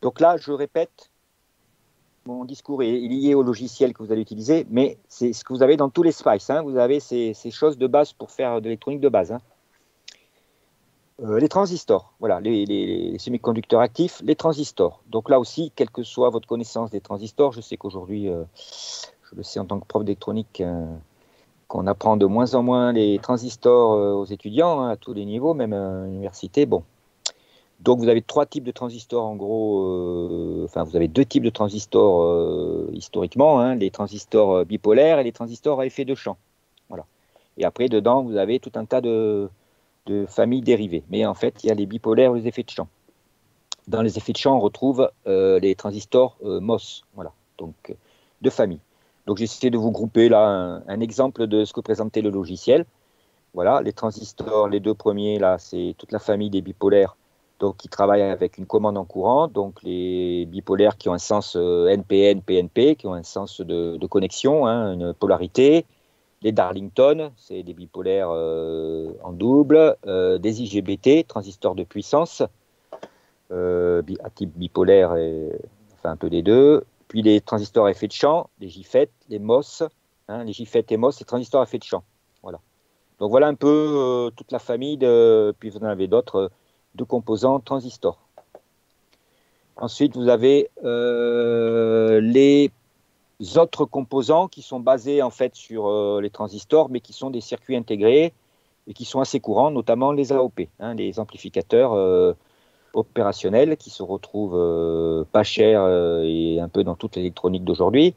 Donc là, je répète, mon discours est lié au logiciel que vous allez utiliser, mais c'est ce que vous avez dans tous les SPICE, hein. Vous avez ces choses de base pour faire de l'électronique de base, hein. Les transistors, voilà, les semi-conducteurs actifs, les transistors. Donc là aussi, quelle que soit votre connaissance des transistors, je sais qu'aujourd'hui, je le sais en tant que prof d'électronique, qu'on apprend de moins en moins les transistors aux étudiants, hein, à tous les niveaux, même à l'université. Bon. Donc vous avez 3 types de transistors en gros, enfin vous avez 2 types de transistors historiquement, hein, les transistors bipolaires et les transistors à effet de champ. Voilà. Et après, dedans, vous avez tout un tas de familles dérivées. Mais en fait, il y a les bipolaires ou les effets de champ. Dans les effets de champ, on retrouve les transistors MOS, voilà, donc de famille. Donc j'ai essayé de vous grouper là un exemple de ce que présentait le logiciel. Voilà, les transistors, les deux premiers, là, c'est toute la famille des bipolaires, donc qui travaillent avec une commande en courant, donc les bipolaires qui ont un sens NPN, PNP, qui ont un sens de connexion, hein, une polarité. Les Darlington, c'est des bipolaires en double, des IGBT, transistors de puissance, à type bipolaire, enfin un peu des deux. Puis les transistors à effet de champ, les JFET, les MOS, hein, les JFET et MOS, c'est transistors à effet de champ. Voilà. Donc voilà un peu toute la famille, puis vous en avez d'autres, de composants transistors. Ensuite, vous avez les autres composants qui sont basés en fait sur les transistors, mais qui sont des circuits intégrés et qui sont assez courants, notamment les AOP, hein, les amplificateurs opérationnels qui se retrouvent pas chers et un peu dans toute l'électronique d'aujourd'hui.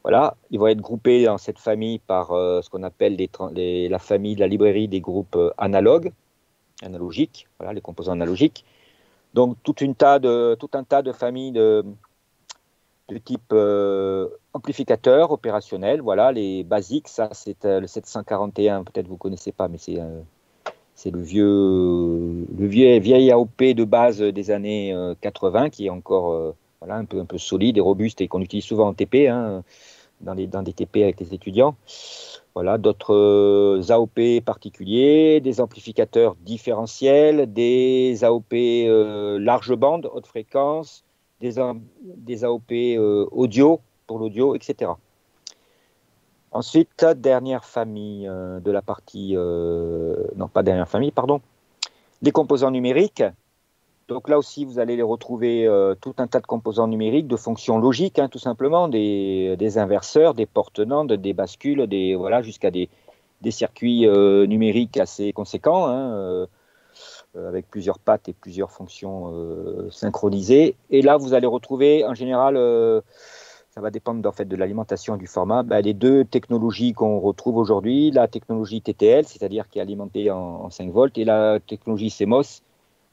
Voilà, ils vont être groupés dans cette famille par ce qu'on appelle la famille de la librairie des groupes analogiques, voilà, les composants analogiques. Donc tout un tas de familles de type amplificateur opérationnel, voilà, les basiques, ça c'est le 741, peut-être vous ne connaissez pas, mais c'est le vieil AOP de base des années 80 qui est encore voilà, un peu solide et robuste et qu'on utilise souvent en TP, hein, dans des TP avec les étudiants. Voilà, d'autres AOP particuliers, des amplificateurs différentiels, des AOP large bande, haute fréquence, des AOP audio pour l'audio, etc. Ensuite, dernière famille de la partie, non pas dernière famille, pardon, les composants numériques. Donc là aussi, vous allez les retrouver tout un tas de composants numériques, de fonctions logiques, hein, tout simplement, des inverseurs, des portes NAND, des bascules, voilà, jusqu'à des circuits numériques assez conséquents, hein, avec plusieurs pattes et plusieurs fonctions synchronisées. Et là, vous allez retrouver en général, ça va dépendre en fait de l'alimentation du format, les deux technologies qu'on retrouve aujourd'hui, la technologie TTL, c'est-à-dire qui est alimentée en 5 volts, et la technologie CMOS,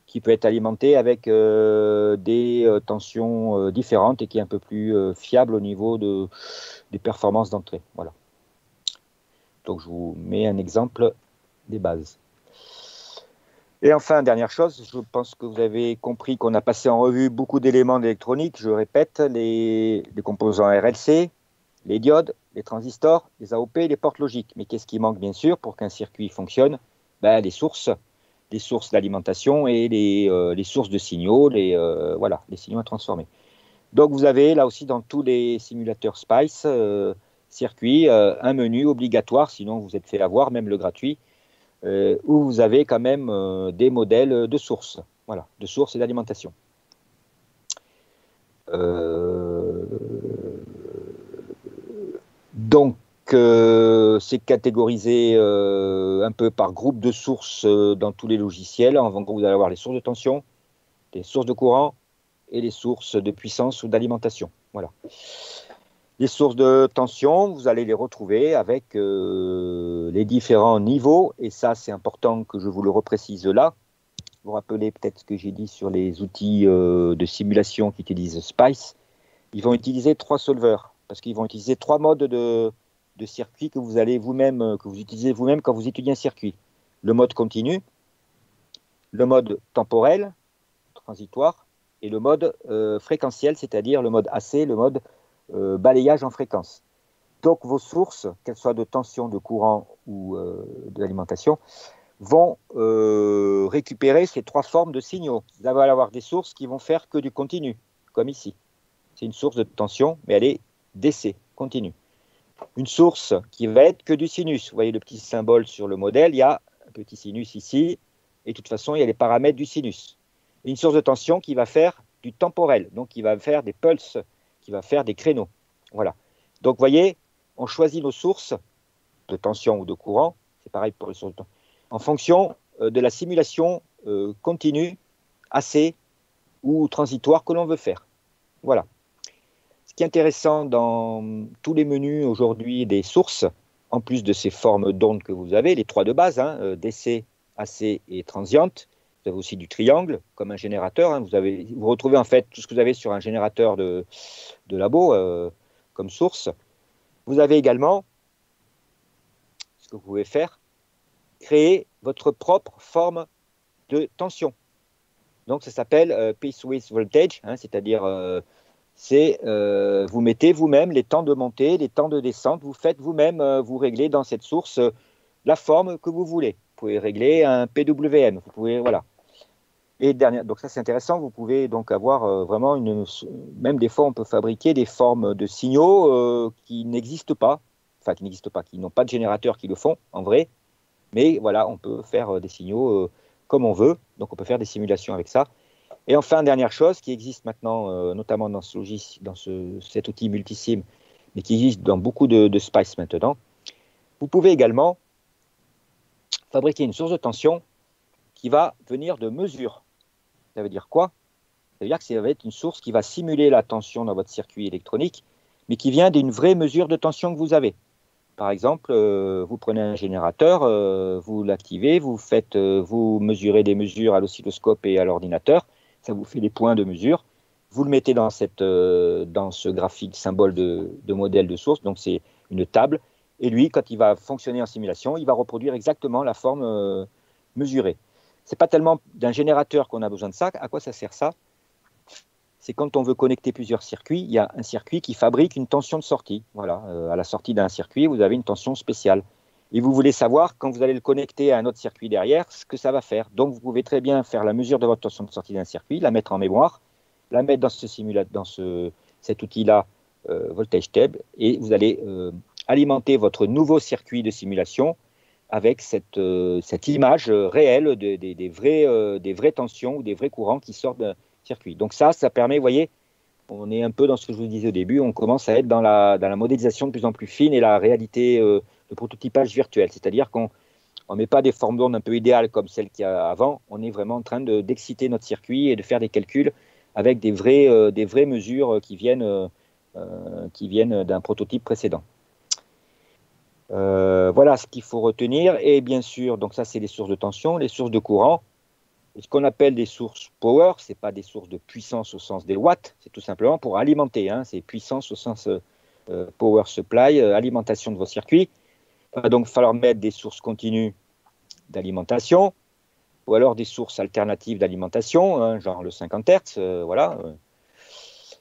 qui peut être alimentée avec des tensions différentes et qui est un peu plus fiable au niveau des performances d'entrée. Voilà. Donc, je vous mets un exemple des bases. Et enfin, dernière chose, je pense que vous avez compris qu'on a passé en revue beaucoup d'éléments d'électronique. Je répète, les composants RLC, les diodes, les transistors, les AOP, les portes logiques. Mais qu'est-ce qui manque, bien sûr, pour qu'un circuit fonctionne? Les sources d'alimentation et les sources de signaux, voilà, les signaux à transformer. Donc, vous avez là aussi dans tous les simulateurs SPICE, circuits, un menu obligatoire, sinon vous êtes fait avoir, même le gratuit, où vous avez quand même des modèles de sources, voilà, de sources et d'alimentation. Donc, c'est catégorisé un peu par groupe de sources dans tous les logiciels. En gros, vous allez avoir les sources de tension, les sources de courant et les sources de puissance ou d'alimentation. Voilà. Les sources de tension, vous allez les retrouver avec les différents niveaux, et ça c'est important que je vous le reprécise là. Vous vous rappelez peut-être ce que j'ai dit sur les outils de simulation qui utilisent SPICE. Ils vont utiliser 3 solvers, parce qu'ils vont utiliser 3 modes de circuit que vous utilisez vous-même quand vous étudiez un circuit. Le mode continu, le mode temporel, transitoire, et le mode fréquentiel, c'est-à-dire le mode AC, le mode balayage en fréquence. Donc vos sources, qu'elles soient de tension, de courant ou de l'alimentation, vont récupérer ces 3 formes de signaux. Vous allez avoir des sources qui vont faire que du continu, comme ici. C'est une source de tension, mais elle est DC, continue. Une source qui va être que du sinus. Vous voyez le petit symbole sur le modèle, il y a un petit sinus ici, et de toute façon, il y a les paramètres du sinus. Et une source de tension qui va faire du temporel, donc qui va faire des pulses, qui va faire des créneaux. Voilà. Donc, vous voyez, on choisit nos sources de tension ou de courant, c'est pareil pour les sources de tension, en fonction de la simulation continue, AC ou transitoire que l'on veut faire. Voilà. Ce qui est intéressant dans tous les menus aujourd'hui des sources, en plus de ces formes d'ondes que vous avez, les 3 de base, hein, DC, AC et transiente, vous avez aussi du triangle comme un générateur. Hein, vous retrouvez en fait tout ce que vous avez sur un générateur de labo comme source. Vous avez également, ce que vous pouvez faire, créer votre propre forme de tension. Donc ça s'appelle Piece Width Voltage, hein, c'est-à-dire vous mettez vous-même les temps de montée, les temps de descente, vous faites vous-même, vous réglez dans cette source la forme que vous voulez. Vous pouvez régler un PWM, vous pouvez, voilà. Et dernière, donc ça c'est intéressant, vous pouvez donc avoir vraiment même des fois on peut fabriquer des formes de signaux qui n'existent pas, enfin qui n'existent pas, qui n'ont pas de générateur qui le font en vrai, mais voilà, on peut faire des signaux comme on veut, donc on peut faire des simulations avec ça. Et enfin, dernière chose qui existe maintenant, notamment dans cet outil Multisim, mais qui existe dans beaucoup de SPICE maintenant, vous pouvez également fabriquer une source de tension qui va venir de mesure. Ça veut dire quoi? Ça veut dire que ça va être une source qui va simuler la tension dans votre circuit électronique, mais qui vient d'une vraie mesure de tension que vous avez. Par exemple, vous prenez un générateur, vous l'activez, vous mesurez des mesures à l'oscilloscope et à l'ordinateur, ça vous fait des points de mesure, vous le mettez dans ce graphique symbole de modèle de source, donc c'est une table, et lui, quand il va fonctionner en simulation, il va reproduire exactement la forme mesurée. Ce n'est pas tellement d'un générateur qu'on a besoin de ça. À quoi ça sert ça? C'est quand on veut connecter plusieurs circuits, il y a un circuit qui fabrique une tension de sortie. Voilà, à la sortie d'un circuit, vous avez une tension spéciale. Et vous voulez savoir, quand vous allez le connecter à un autre circuit derrière, ce que ça va faire. Donc, vous pouvez très bien faire la mesure de votre tension de sortie d'un circuit, la mettre en mémoire, la mettre dans cet outil-là, Voltage Table, et vous allez alimenter votre nouveau circuit de simulation avec cette image réelle des vraies tensions ou des vrais courants qui sortent d'un circuit. Donc ça permet, vous voyez, on est un peu dans ce que je vous disais au début, on commence à être dans la modélisation de plus en plus fine et la réalité de prototypage virtuel. C'est-à-dire qu'on ne met pas des formes d'onde un peu idéales comme celles qu'il y a avant, on est vraiment en train d'exciter notre circuit et de faire des calculs avec des vraies mesures qui viennent d'un prototype précédent. Voilà ce qu'il faut retenir. Et bien sûr, donc ça c'est les sources de tension, les sources de courant. Et ce qu'on appelle des sources power, ce n'est pas des sources de puissance au sens des watts, c'est tout simplement pour alimenter, hein, c'est puissance au sens power supply, alimentation de vos circuits. Il va donc falloir mettre des sources continues d'alimentation, ou alors des sources alternatives d'alimentation, hein, genre le 50 Hz, voilà.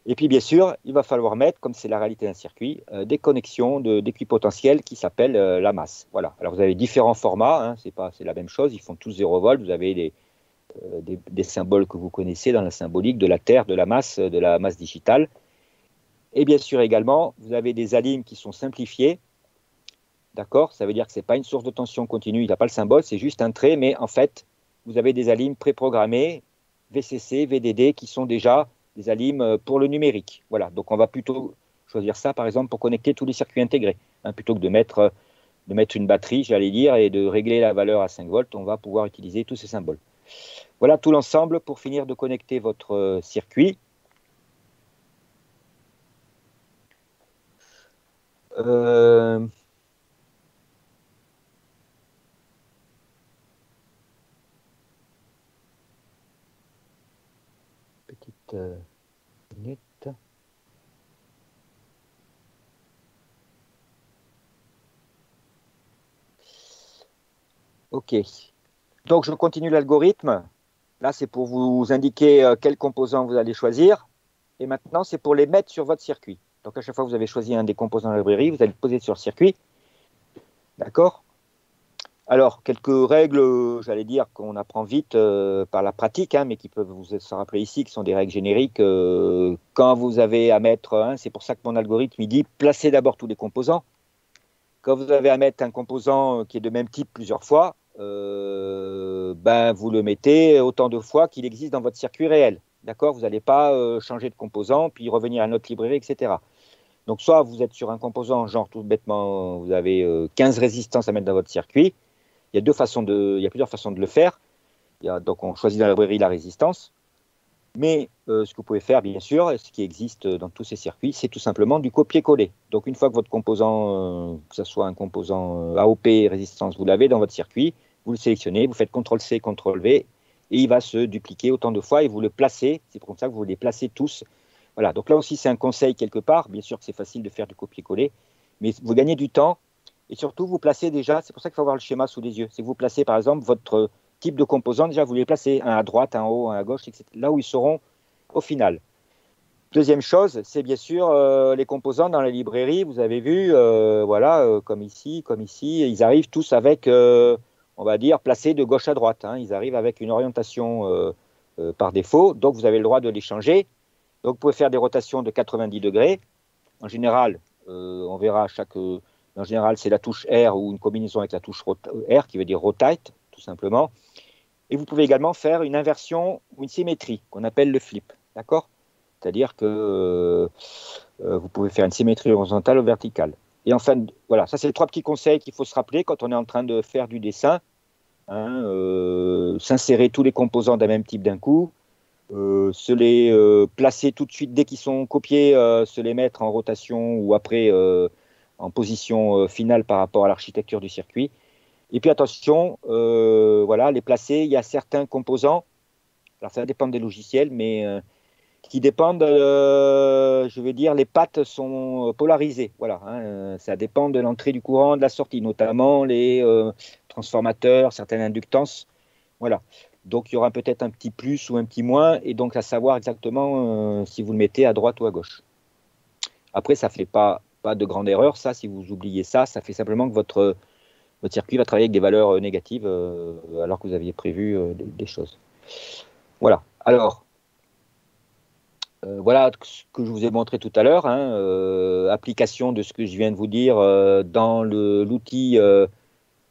Et puis bien sûr, il va falloir mettre, comme c'est la réalité d'un circuit, des connexions d'équipotentiel qui s'appellent la masse. Voilà. Alors vous avez différents formats, hein, c'est la même chose, ils font tous 0 volts, vous avez des symboles que vous connaissez dans la symbolique de la Terre, de la masse digitale. Et bien sûr également, vous avez des alimes qui sont simplifiées. D'accord? Ça veut dire que ce n'est pas une source de tension continue, il n'y a pas le symbole, c'est juste un trait, mais en fait, vous avez des alimes préprogrammées, VCC, VDD, qui sont déjà des alimes pour le numérique. Voilà, donc on va plutôt choisir ça, par exemple, pour connecter tous les circuits intégrés, hein, plutôt que de mettre une batterie, j'allais dire, et de régler la valeur à 5 volts, on va pouvoir utiliser tous ces symboles. Voilà tout l'ensemble pour finir de connecter votre circuit. Petite minute. OK. Donc, je continue l'algorithme. Là, c'est pour vous indiquer quels composants vous allez choisir. Et maintenant, c'est pour les mettre sur votre circuit. Donc, à chaque fois que vous avez choisi un des composants de la librairie, vous allez le poser sur le circuit. D'accord? Alors, quelques règles, j'allais dire, qu'on apprend vite par la pratique, hein, mais qui peuvent vous se rappeler ici, qui sont des règles génériques. Quand vous avez à mettre, c'est pour ça que mon algorithme, il dit placez d'abord tous les composants. Quand vous avez à mettre un composant qui est de même type plusieurs fois, vous le mettez autant de fois qu'il existe dans votre circuit réel. D'accord? Vous n'allez pas changer de composant, puis revenir à notre librairie, etc. Donc, soit vous êtes sur un composant, genre tout bêtement, vous avez 15 résistances à mettre dans votre circuit. Il y a plusieurs façons de le faire. Donc, on choisit dans la librairie la résistance. Mais ce que vous pouvez faire, bien sûr, et ce qui existe dans tous ces circuits, c'est tout simplement du copier-coller. Donc, une fois que votre composant, que ce soit un composant AOP, résistance, vous l'avez dans votre circuit, vous le sélectionnez, vous faites CTRL-C, CTRL-V, et il va se dupliquer autant de fois et vous le placez. C'est comme ça que vous les placez tous. Voilà, donc là aussi, c'est un conseil quelque part. Bien sûr que c'est facile de faire du copier-coller, mais vous gagnez du temps et surtout vous placez déjà, c'est pour ça qu'il faut avoir le schéma sous les yeux, c'est que vous placez par exemple votre type de composant, déjà vous les placez un à droite, un en haut, un à gauche, etc., là où ils seront au final. Deuxième chose, c'est bien sûr les composants dans la librairie, vous avez vu, voilà, comme ici, ils arrivent tous avec, on va dire, placés de gauche à droite, hein, ils arrivent avec une orientation par défaut, donc vous avez le droit de les changer. Donc vous pouvez faire des rotations de 90 degrés. En général, on verra à chaque. En général, c'est la touche R ou une combinaison avec la touche R qui veut dire rotate, tout simplement. Et vous pouvez également faire une inversion ou une symétrie qu'on appelle le flip. D'accord? C'est-à-dire que vous pouvez faire une symétrie horizontale ou verticale. Et enfin, voilà, ça c'est les 3 petits conseils qu'il faut se rappeler quand on est en train de faire du dessin. Hein, s'insérer tous les composants d'un même type d'un coup, se les placer tout de suite dès qu'ils sont copiés, se les mettre en rotation ou après en position finale par rapport à l'architecture du circuit. Et puis attention, voilà, les placer, il y a certains composants, alors ça dépend des logiciels, mais qui dépendent, je veux dire, les pattes sont polarisées, voilà, hein, ça dépend de l'entrée du courant, de la sortie, notamment les transformateurs, certaines inductances, voilà. Donc, il y aura peut-être un petit plus ou un petit moins, et donc à savoir exactement si vous le mettez à droite ou à gauche. Après, ça ne fait pas de grande erreur, ça, si vous oubliez ça, ça fait simplement que votre circuit va travailler avec des valeurs négatives alors que vous aviez prévu des choses. Voilà. Alors, voilà ce que je vous ai montré tout à l'heure, hein, application de ce que je viens de vous dire dans l'outil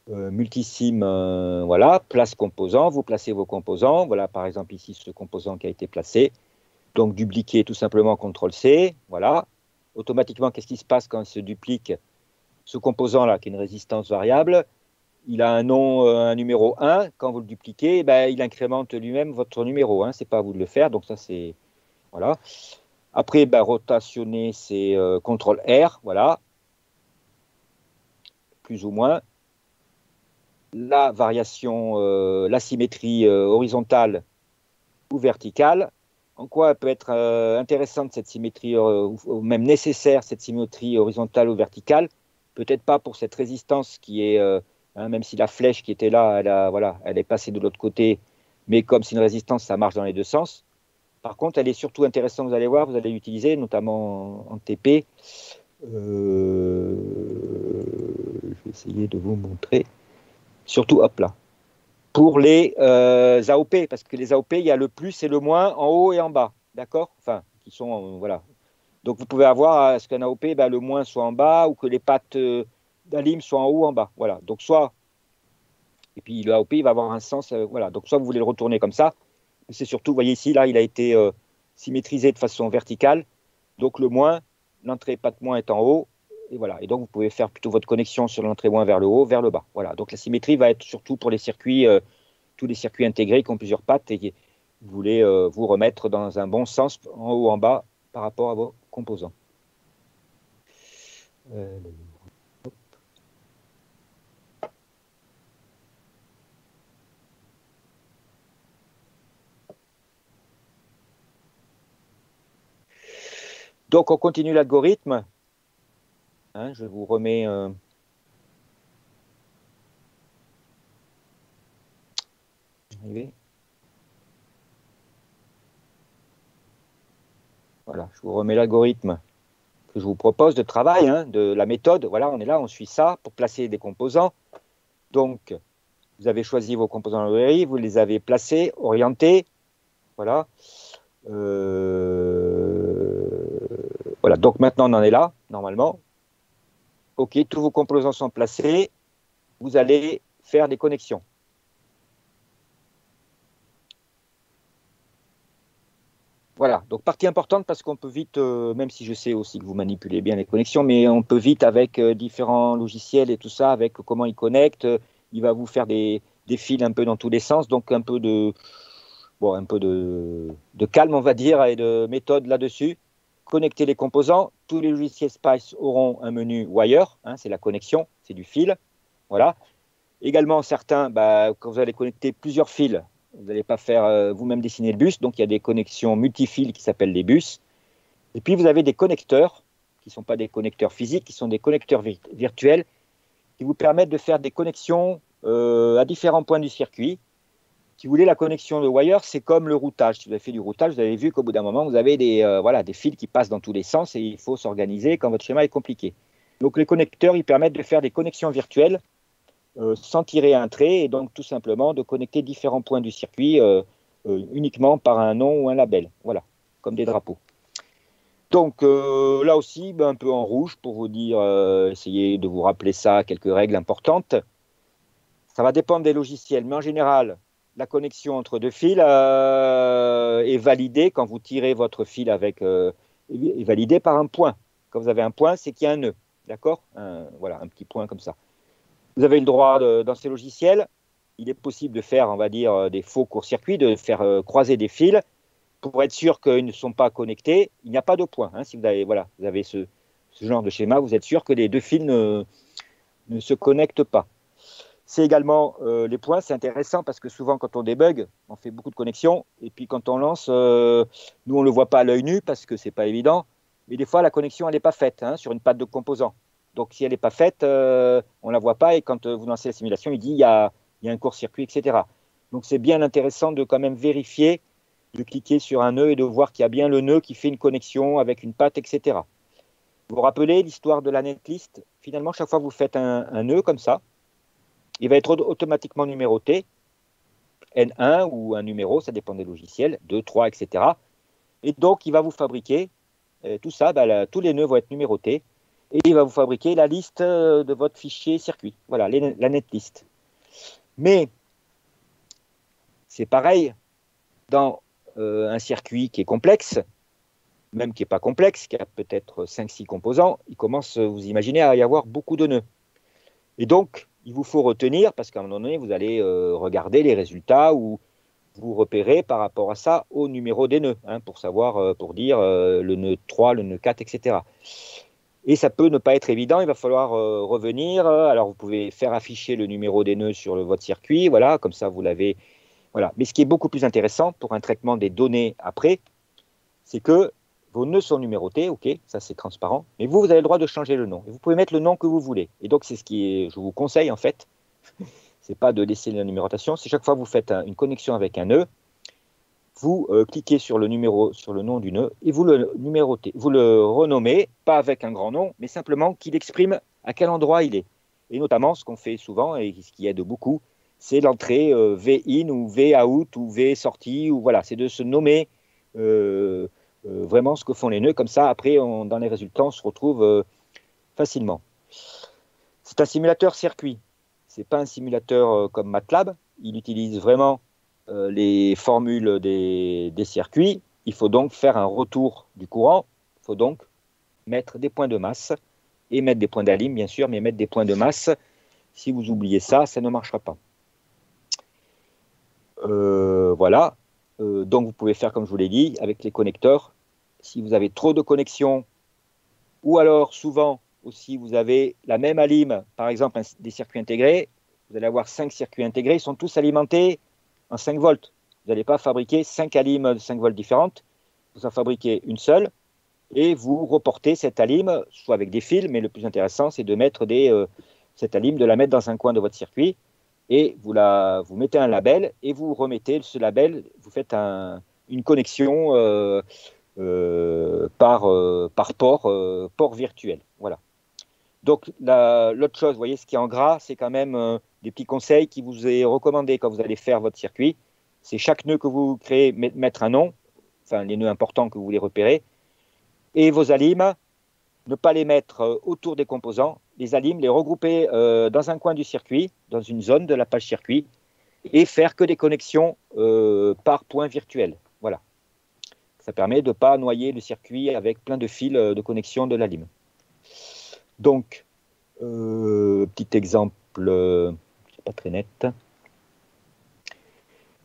multisim, voilà, place composant, vous placez vos composants, voilà par exemple ici ce composant qui a été placé, donc dupliquer tout simplement CTRL-C, voilà, automatiquement qu'est-ce qui se passe quand il se duplique ce composant là qui est une résistance variable, il a un nom, un numéro 1, quand vous le dupliquez, ben, il incrémente lui-même votre numéro, hein, c'est pas à vous de le faire, donc ça c'est, voilà. Après, ben, rotationner c'est CTRL-R, voilà, plus ou moins. La variation, la symétrie horizontale ou verticale. En quoi elle peut être intéressante cette symétrie, ou même nécessaire cette symétrie horizontale ou verticale? Peut-être pas pour cette résistance qui est, hein, même si la flèche qui était là, voilà, elle est passée de l'autre côté, mais comme c'est une résistance, ça marche dans les deux sens. Par contre, elle est surtout intéressante, vous allez voir, vous allez l'utiliser, notamment en TP. Je vais essayer de vous montrer. Surtout, hop là, pour les AOP, parce que les AOP, il y a le plus et le moins en haut et en bas, d'accord? Enfin, qui sont, voilà. Donc, vous pouvez avoir à ce qu'un AOP, ben, le moins soit en bas ou que les pattes d'alim soient en haut ou en bas, voilà. Donc, soit, et puis le AOP, il va avoir un sens, voilà. Donc, soit vous voulez le retourner comme ça, mais c'est surtout, vous voyez ici, là, il a été symétrisé de façon verticale, donc le moins, l'entrée patte moins est en haut, et voilà. Et donc, vous pouvez faire plutôt votre connexion sur l'entrée moins vers le haut, vers le bas. Voilà. Donc, la symétrie va être surtout pour les circuits, tous les circuits intégrés qui ont plusieurs pattes et vous voulez vous remettre dans un bon sens en haut, en bas par rapport à vos composants. Donc, on continue l'algorithme. Hein, je vous remets. Voilà, je vous remets l'algorithme que je vous propose de travail, hein, de la méthode. Voilà, on est là, on suit ça pour placer des composants. Donc, vous avez choisi vos composants en librairie, vous les avez placés, orientés. Voilà. Voilà, donc maintenant on en est là, normalement. OK, tous vos composants sont placés. Vous allez faire des connexions. Voilà, donc partie importante parce qu'on peut vite, même si je sais aussi que vous manipulez bien les connexions, mais on peut vite avec différents logiciels et tout ça, avec comment ils connectent, il va vous faire des fils un peu dans tous les sens, donc un peu de calme, on va dire, et de méthode là-dessus. Connecter les composants, tous les logiciels Spice auront un menu wire, hein, c'est la connexion, c'est du fil, voilà. Également, certains, quand vous allez connecter plusieurs fils, vous n'allez pas faire vous-même dessiner le bus, donc il y a des connexions multifils qui s'appellent les bus. Et puis vous avez des connecteurs qui ne sont pas des connecteurs physiques, qui sont des connecteurs virtuels, qui vous permettent de faire des connexions à différents points du circuit. Si vous voulez, la connexion de wire, c'est comme le routage. Si vous avez fait du routage, vous avez vu qu'au bout d'un moment, vous avez des fils qui passent dans tous les sens et il faut s'organiser quand votre schéma est compliqué. Donc les connecteurs, ils permettent de faire des connexions virtuelles sans tirer un trait et donc tout simplement de connecter différents points du circuit uniquement par un nom ou un label. Voilà, comme des drapeaux. Donc là aussi, un peu en rouge pour vous dire, essayez de vous rappeler ça, quelques règles importantes. Ça va dépendre des logiciels, mais en général, la connexion entre deux fils est validée quand vous tirez votre fil avec, est validée par un point. Quand vous avez un point, c'est qu'il y a un nœud, d'accord? Voilà, un petit point comme ça. Vous avez le droit, dans ces logiciels, il est possible de faire, on va dire, des faux court-circuits, de faire croiser des fils pour être sûr qu'ils ne sont pas connectés. Il n'y a pas de point. Hein. Si vous avez ce genre de schéma, vous êtes sûr que les deux fils ne se connectent pas. C'est également les points, c'est intéressant parce que souvent quand on débug, on fait beaucoup de connexions et puis quand on lance, nous on ne le voit pas à l'œil nu parce que ce n'est pas évident, mais des fois la connexion elle n'est pas faite sur une patte de composant. Donc si elle n'est pas faite, on ne la voit pas et quand vous lancez la simulation, il dit il y a un court-circuit, etc. Donc c'est bien intéressant de quand même vérifier, de cliquer sur un nœud et de voir qu'il y a bien le nœud qui fait une connexion avec une patte, etc. Vous vous rappelez l'histoire de la netlist? Finalement, chaque fois que vous faites un nœud comme ça, il va être automatiquement numéroté, N1 ou un numéro, ça dépend des logiciels, 2, 3, etc. Et donc, il va vous fabriquer tout ça, tous les nœuds vont être numérotés, et il va vous fabriquer la liste de votre fichier circuit, voilà, la netlist. Mais, c'est pareil, dans un circuit qui est complexe, même qui n'est pas complexe, qui a peut-être 5-6 composants, il commence, vous imaginez, à y avoir beaucoup de nœuds. Et donc, il vous faut retenir, parce qu'à un moment donné, vous allez regarder les résultats ou vous repérer par rapport à ça au numéro des nœuds, pour savoir, pour dire le nœud 3, le nœud 4, etc. Et ça peut ne pas être évident, il va falloir revenir. Alors, vous pouvez faire afficher le numéro des nœuds sur votre circuit, voilà, comme ça, vous l'avez. Voilà. Mais ce qui est beaucoup plus intéressant pour un traitement des données après, c'est que vos nœuds sont numérotés, ok, ça c'est transparent, mais vous avez le droit de changer le nom. Et vous pouvez mettre le nom que vous voulez. Et donc, c'est ce je vous conseille en fait, c'est pas de laisser la numérotation, c'est chaque fois que vous faites une connexion avec un nœud, vous cliquez sur le nom du nœud et vous le numérotez. Vous le renommez, pas avec un grand nom, mais simplement qu'il exprime à quel endroit il est. Et notamment, ce qu'on fait souvent et ce qui aide beaucoup, c'est l'entrée V-in ou V-out ou V-sortie, ou voilà, c'est de se nommer vraiment ce que font les nœuds, comme ça après dans les résultats on se retrouve facilement. C'est un simulateur circuit, c'est pas un simulateur comme MATLAB, il utilise vraiment les formules des circuits, il faut donc faire un retour du courant, il faut donc mettre des points de masse et mettre des points d'alim bien sûr, mais mettre des points de masse, si vous oubliez ça, ça ne marchera pas. Voilà, donc vous pouvez faire comme je vous l'ai dit, avec les connecteurs. Si vous avez trop de connexions, ou alors souvent aussi vous avez la même alim, par exemple des circuits intégrés, vous allez avoir 5 circuits intégrés, ils sont tous alimentés en 5 volts. Vous n'allez pas fabriquer 5 alimes de 5 volts différentes, vous en fabriquez une seule, et vous reportez cette alim, soit avec des fils, mais le plus intéressant c'est de mettre cette alim, de la mettre dans un coin de votre circuit, et vous mettez un label, et vous remettez ce label, vous faites une connexion par port virtuel. Voilà. Donc, l'autre chose, vous voyez, ce qui est en gras, c'est quand même des petits conseils qui vous est recommandé quand vous allez faire votre circuit. C'est chaque nœud que vous créez, mettre un nom, enfin les nœuds importants que vous voulez repérer, et vos alimes, ne pas les mettre autour des composants, les alimes, les regrouper dans un coin du circuit, dans une zone de la page circuit, et faire que des connexions par point virtuel. Voilà. Ça permet de ne pas noyer le circuit avec plein de fils de connexion de la lime. Donc, petit exemple, pas très net.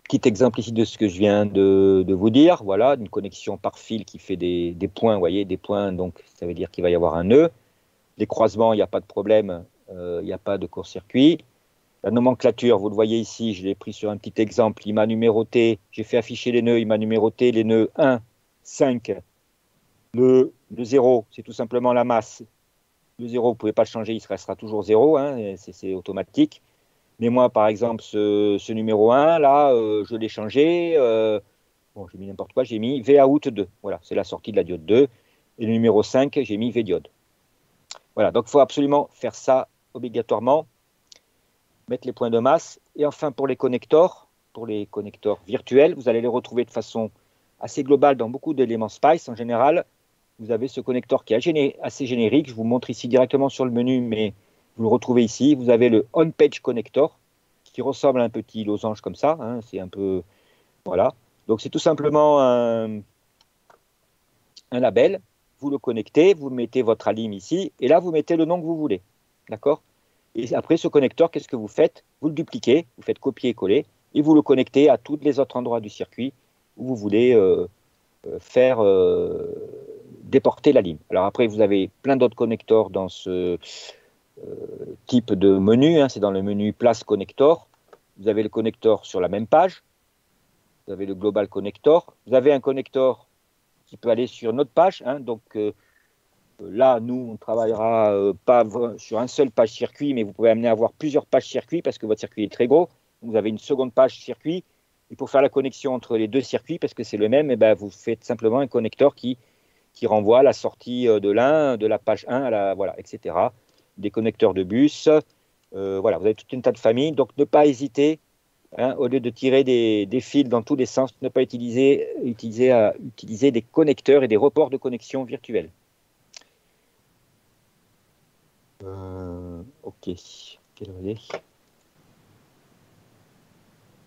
Petit exemple ici de ce que je viens de vous dire. Voilà, une connexion par fil qui fait des points, vous voyez, des points, donc ça veut dire qu'il va y avoir un nœud. Les croisements, il n'y a pas de problème, il n'y a pas de court-circuit. La nomenclature, vous le voyez ici, je l'ai pris sur un petit exemple, il m'a numéroté, j'ai fait afficher les nœuds, il m'a numéroté les nœuds 1, 5 Le 0, c'est tout simplement la masse. Le 0, vous ne pouvez pas le changer, il restera toujours 0, hein, c'est automatique. Mais moi, par exemple, ce numéro 1, là, je l'ai changé. Bon, j'ai mis n'importe quoi, j'ai mis Vout 2. Voilà, c'est la sortie de la diode 2. Et le numéro 5, j'ai mis Vdiode. Voilà, donc il faut absolument faire ça obligatoirement, mettre les points de masse. Et enfin, pour les connecteurs virtuels, vous allez les retrouver de façon assez globale dans beaucoup d'éléments Spice. En général, vous avez ce connecteur qui est assez générique. Je vous montre ici directement sur le menu, mais vous le retrouvez ici. Vous avez le On-Page Connector, qui ressemble à un petit losange comme ça, hein. C'est un peu... Voilà. Donc c'est tout simplement un label. Vous le connectez, vous mettez votre alim ici, et là, vous mettez le nom que vous voulez. D'accord? Et après, ce connecteur, qu'est-ce que vous faites? Vous le dupliquez, vous faites copier-coller, et vous le connectez à tous les autres endroits du circuit où vous voulez faire déporter la ligne. Alors après, vous avez plein d'autres connecteurs dans ce type de menu, hein. C'est dans le menu Place Connector. Vous avez le connecteur sur la même page. Vous avez le Global Connector. Vous avez un connecteur qui peut aller sur notre page, hein. Donc là, nous, on ne travaillera pas sur un seul page circuit, mais vous pouvez amener à avoir plusieurs pages circuit parce que votre circuit est très gros. Vous avez une seconde page circuit. Et pour faire la connexion entre les deux circuits, parce que c'est le même, et ben, vous faites simplement un connecteur qui renvoie la sortie de la page 1 à la, voilà, etc. Des connecteurs de bus. Voilà, vous avez toute une tas de familles. Donc, ne pas hésiter, hein, au lieu de tirer des fils dans tous les sens, ne pas utiliser des connecteurs et des reports de connexion virtuels. Ok. Quelle heure il est?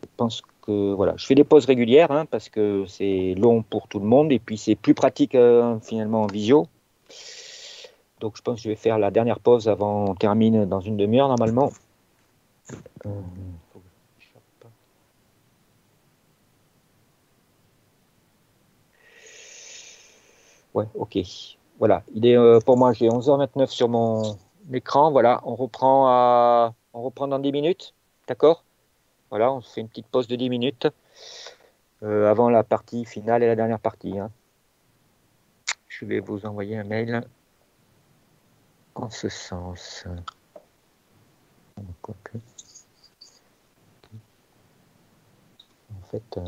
Je pense que voilà, je fais des pauses régulières, hein, parce que c'est long pour tout le monde et puis c'est plus pratique finalement en visio. Donc je pense que je vais faire la dernière pause avant on termine dans une demi-heure normalement. Ouais, ok. Voilà, il est pour moi, j'ai 11h29 sur mon écran. Voilà, on reprend dans 10 minutes. D'accord? Voilà, on se fait une petite pause de 10 minutes avant la partie finale et la dernière partie, hein. Je vais vous envoyer un mail en ce sens. Quoique. En fait,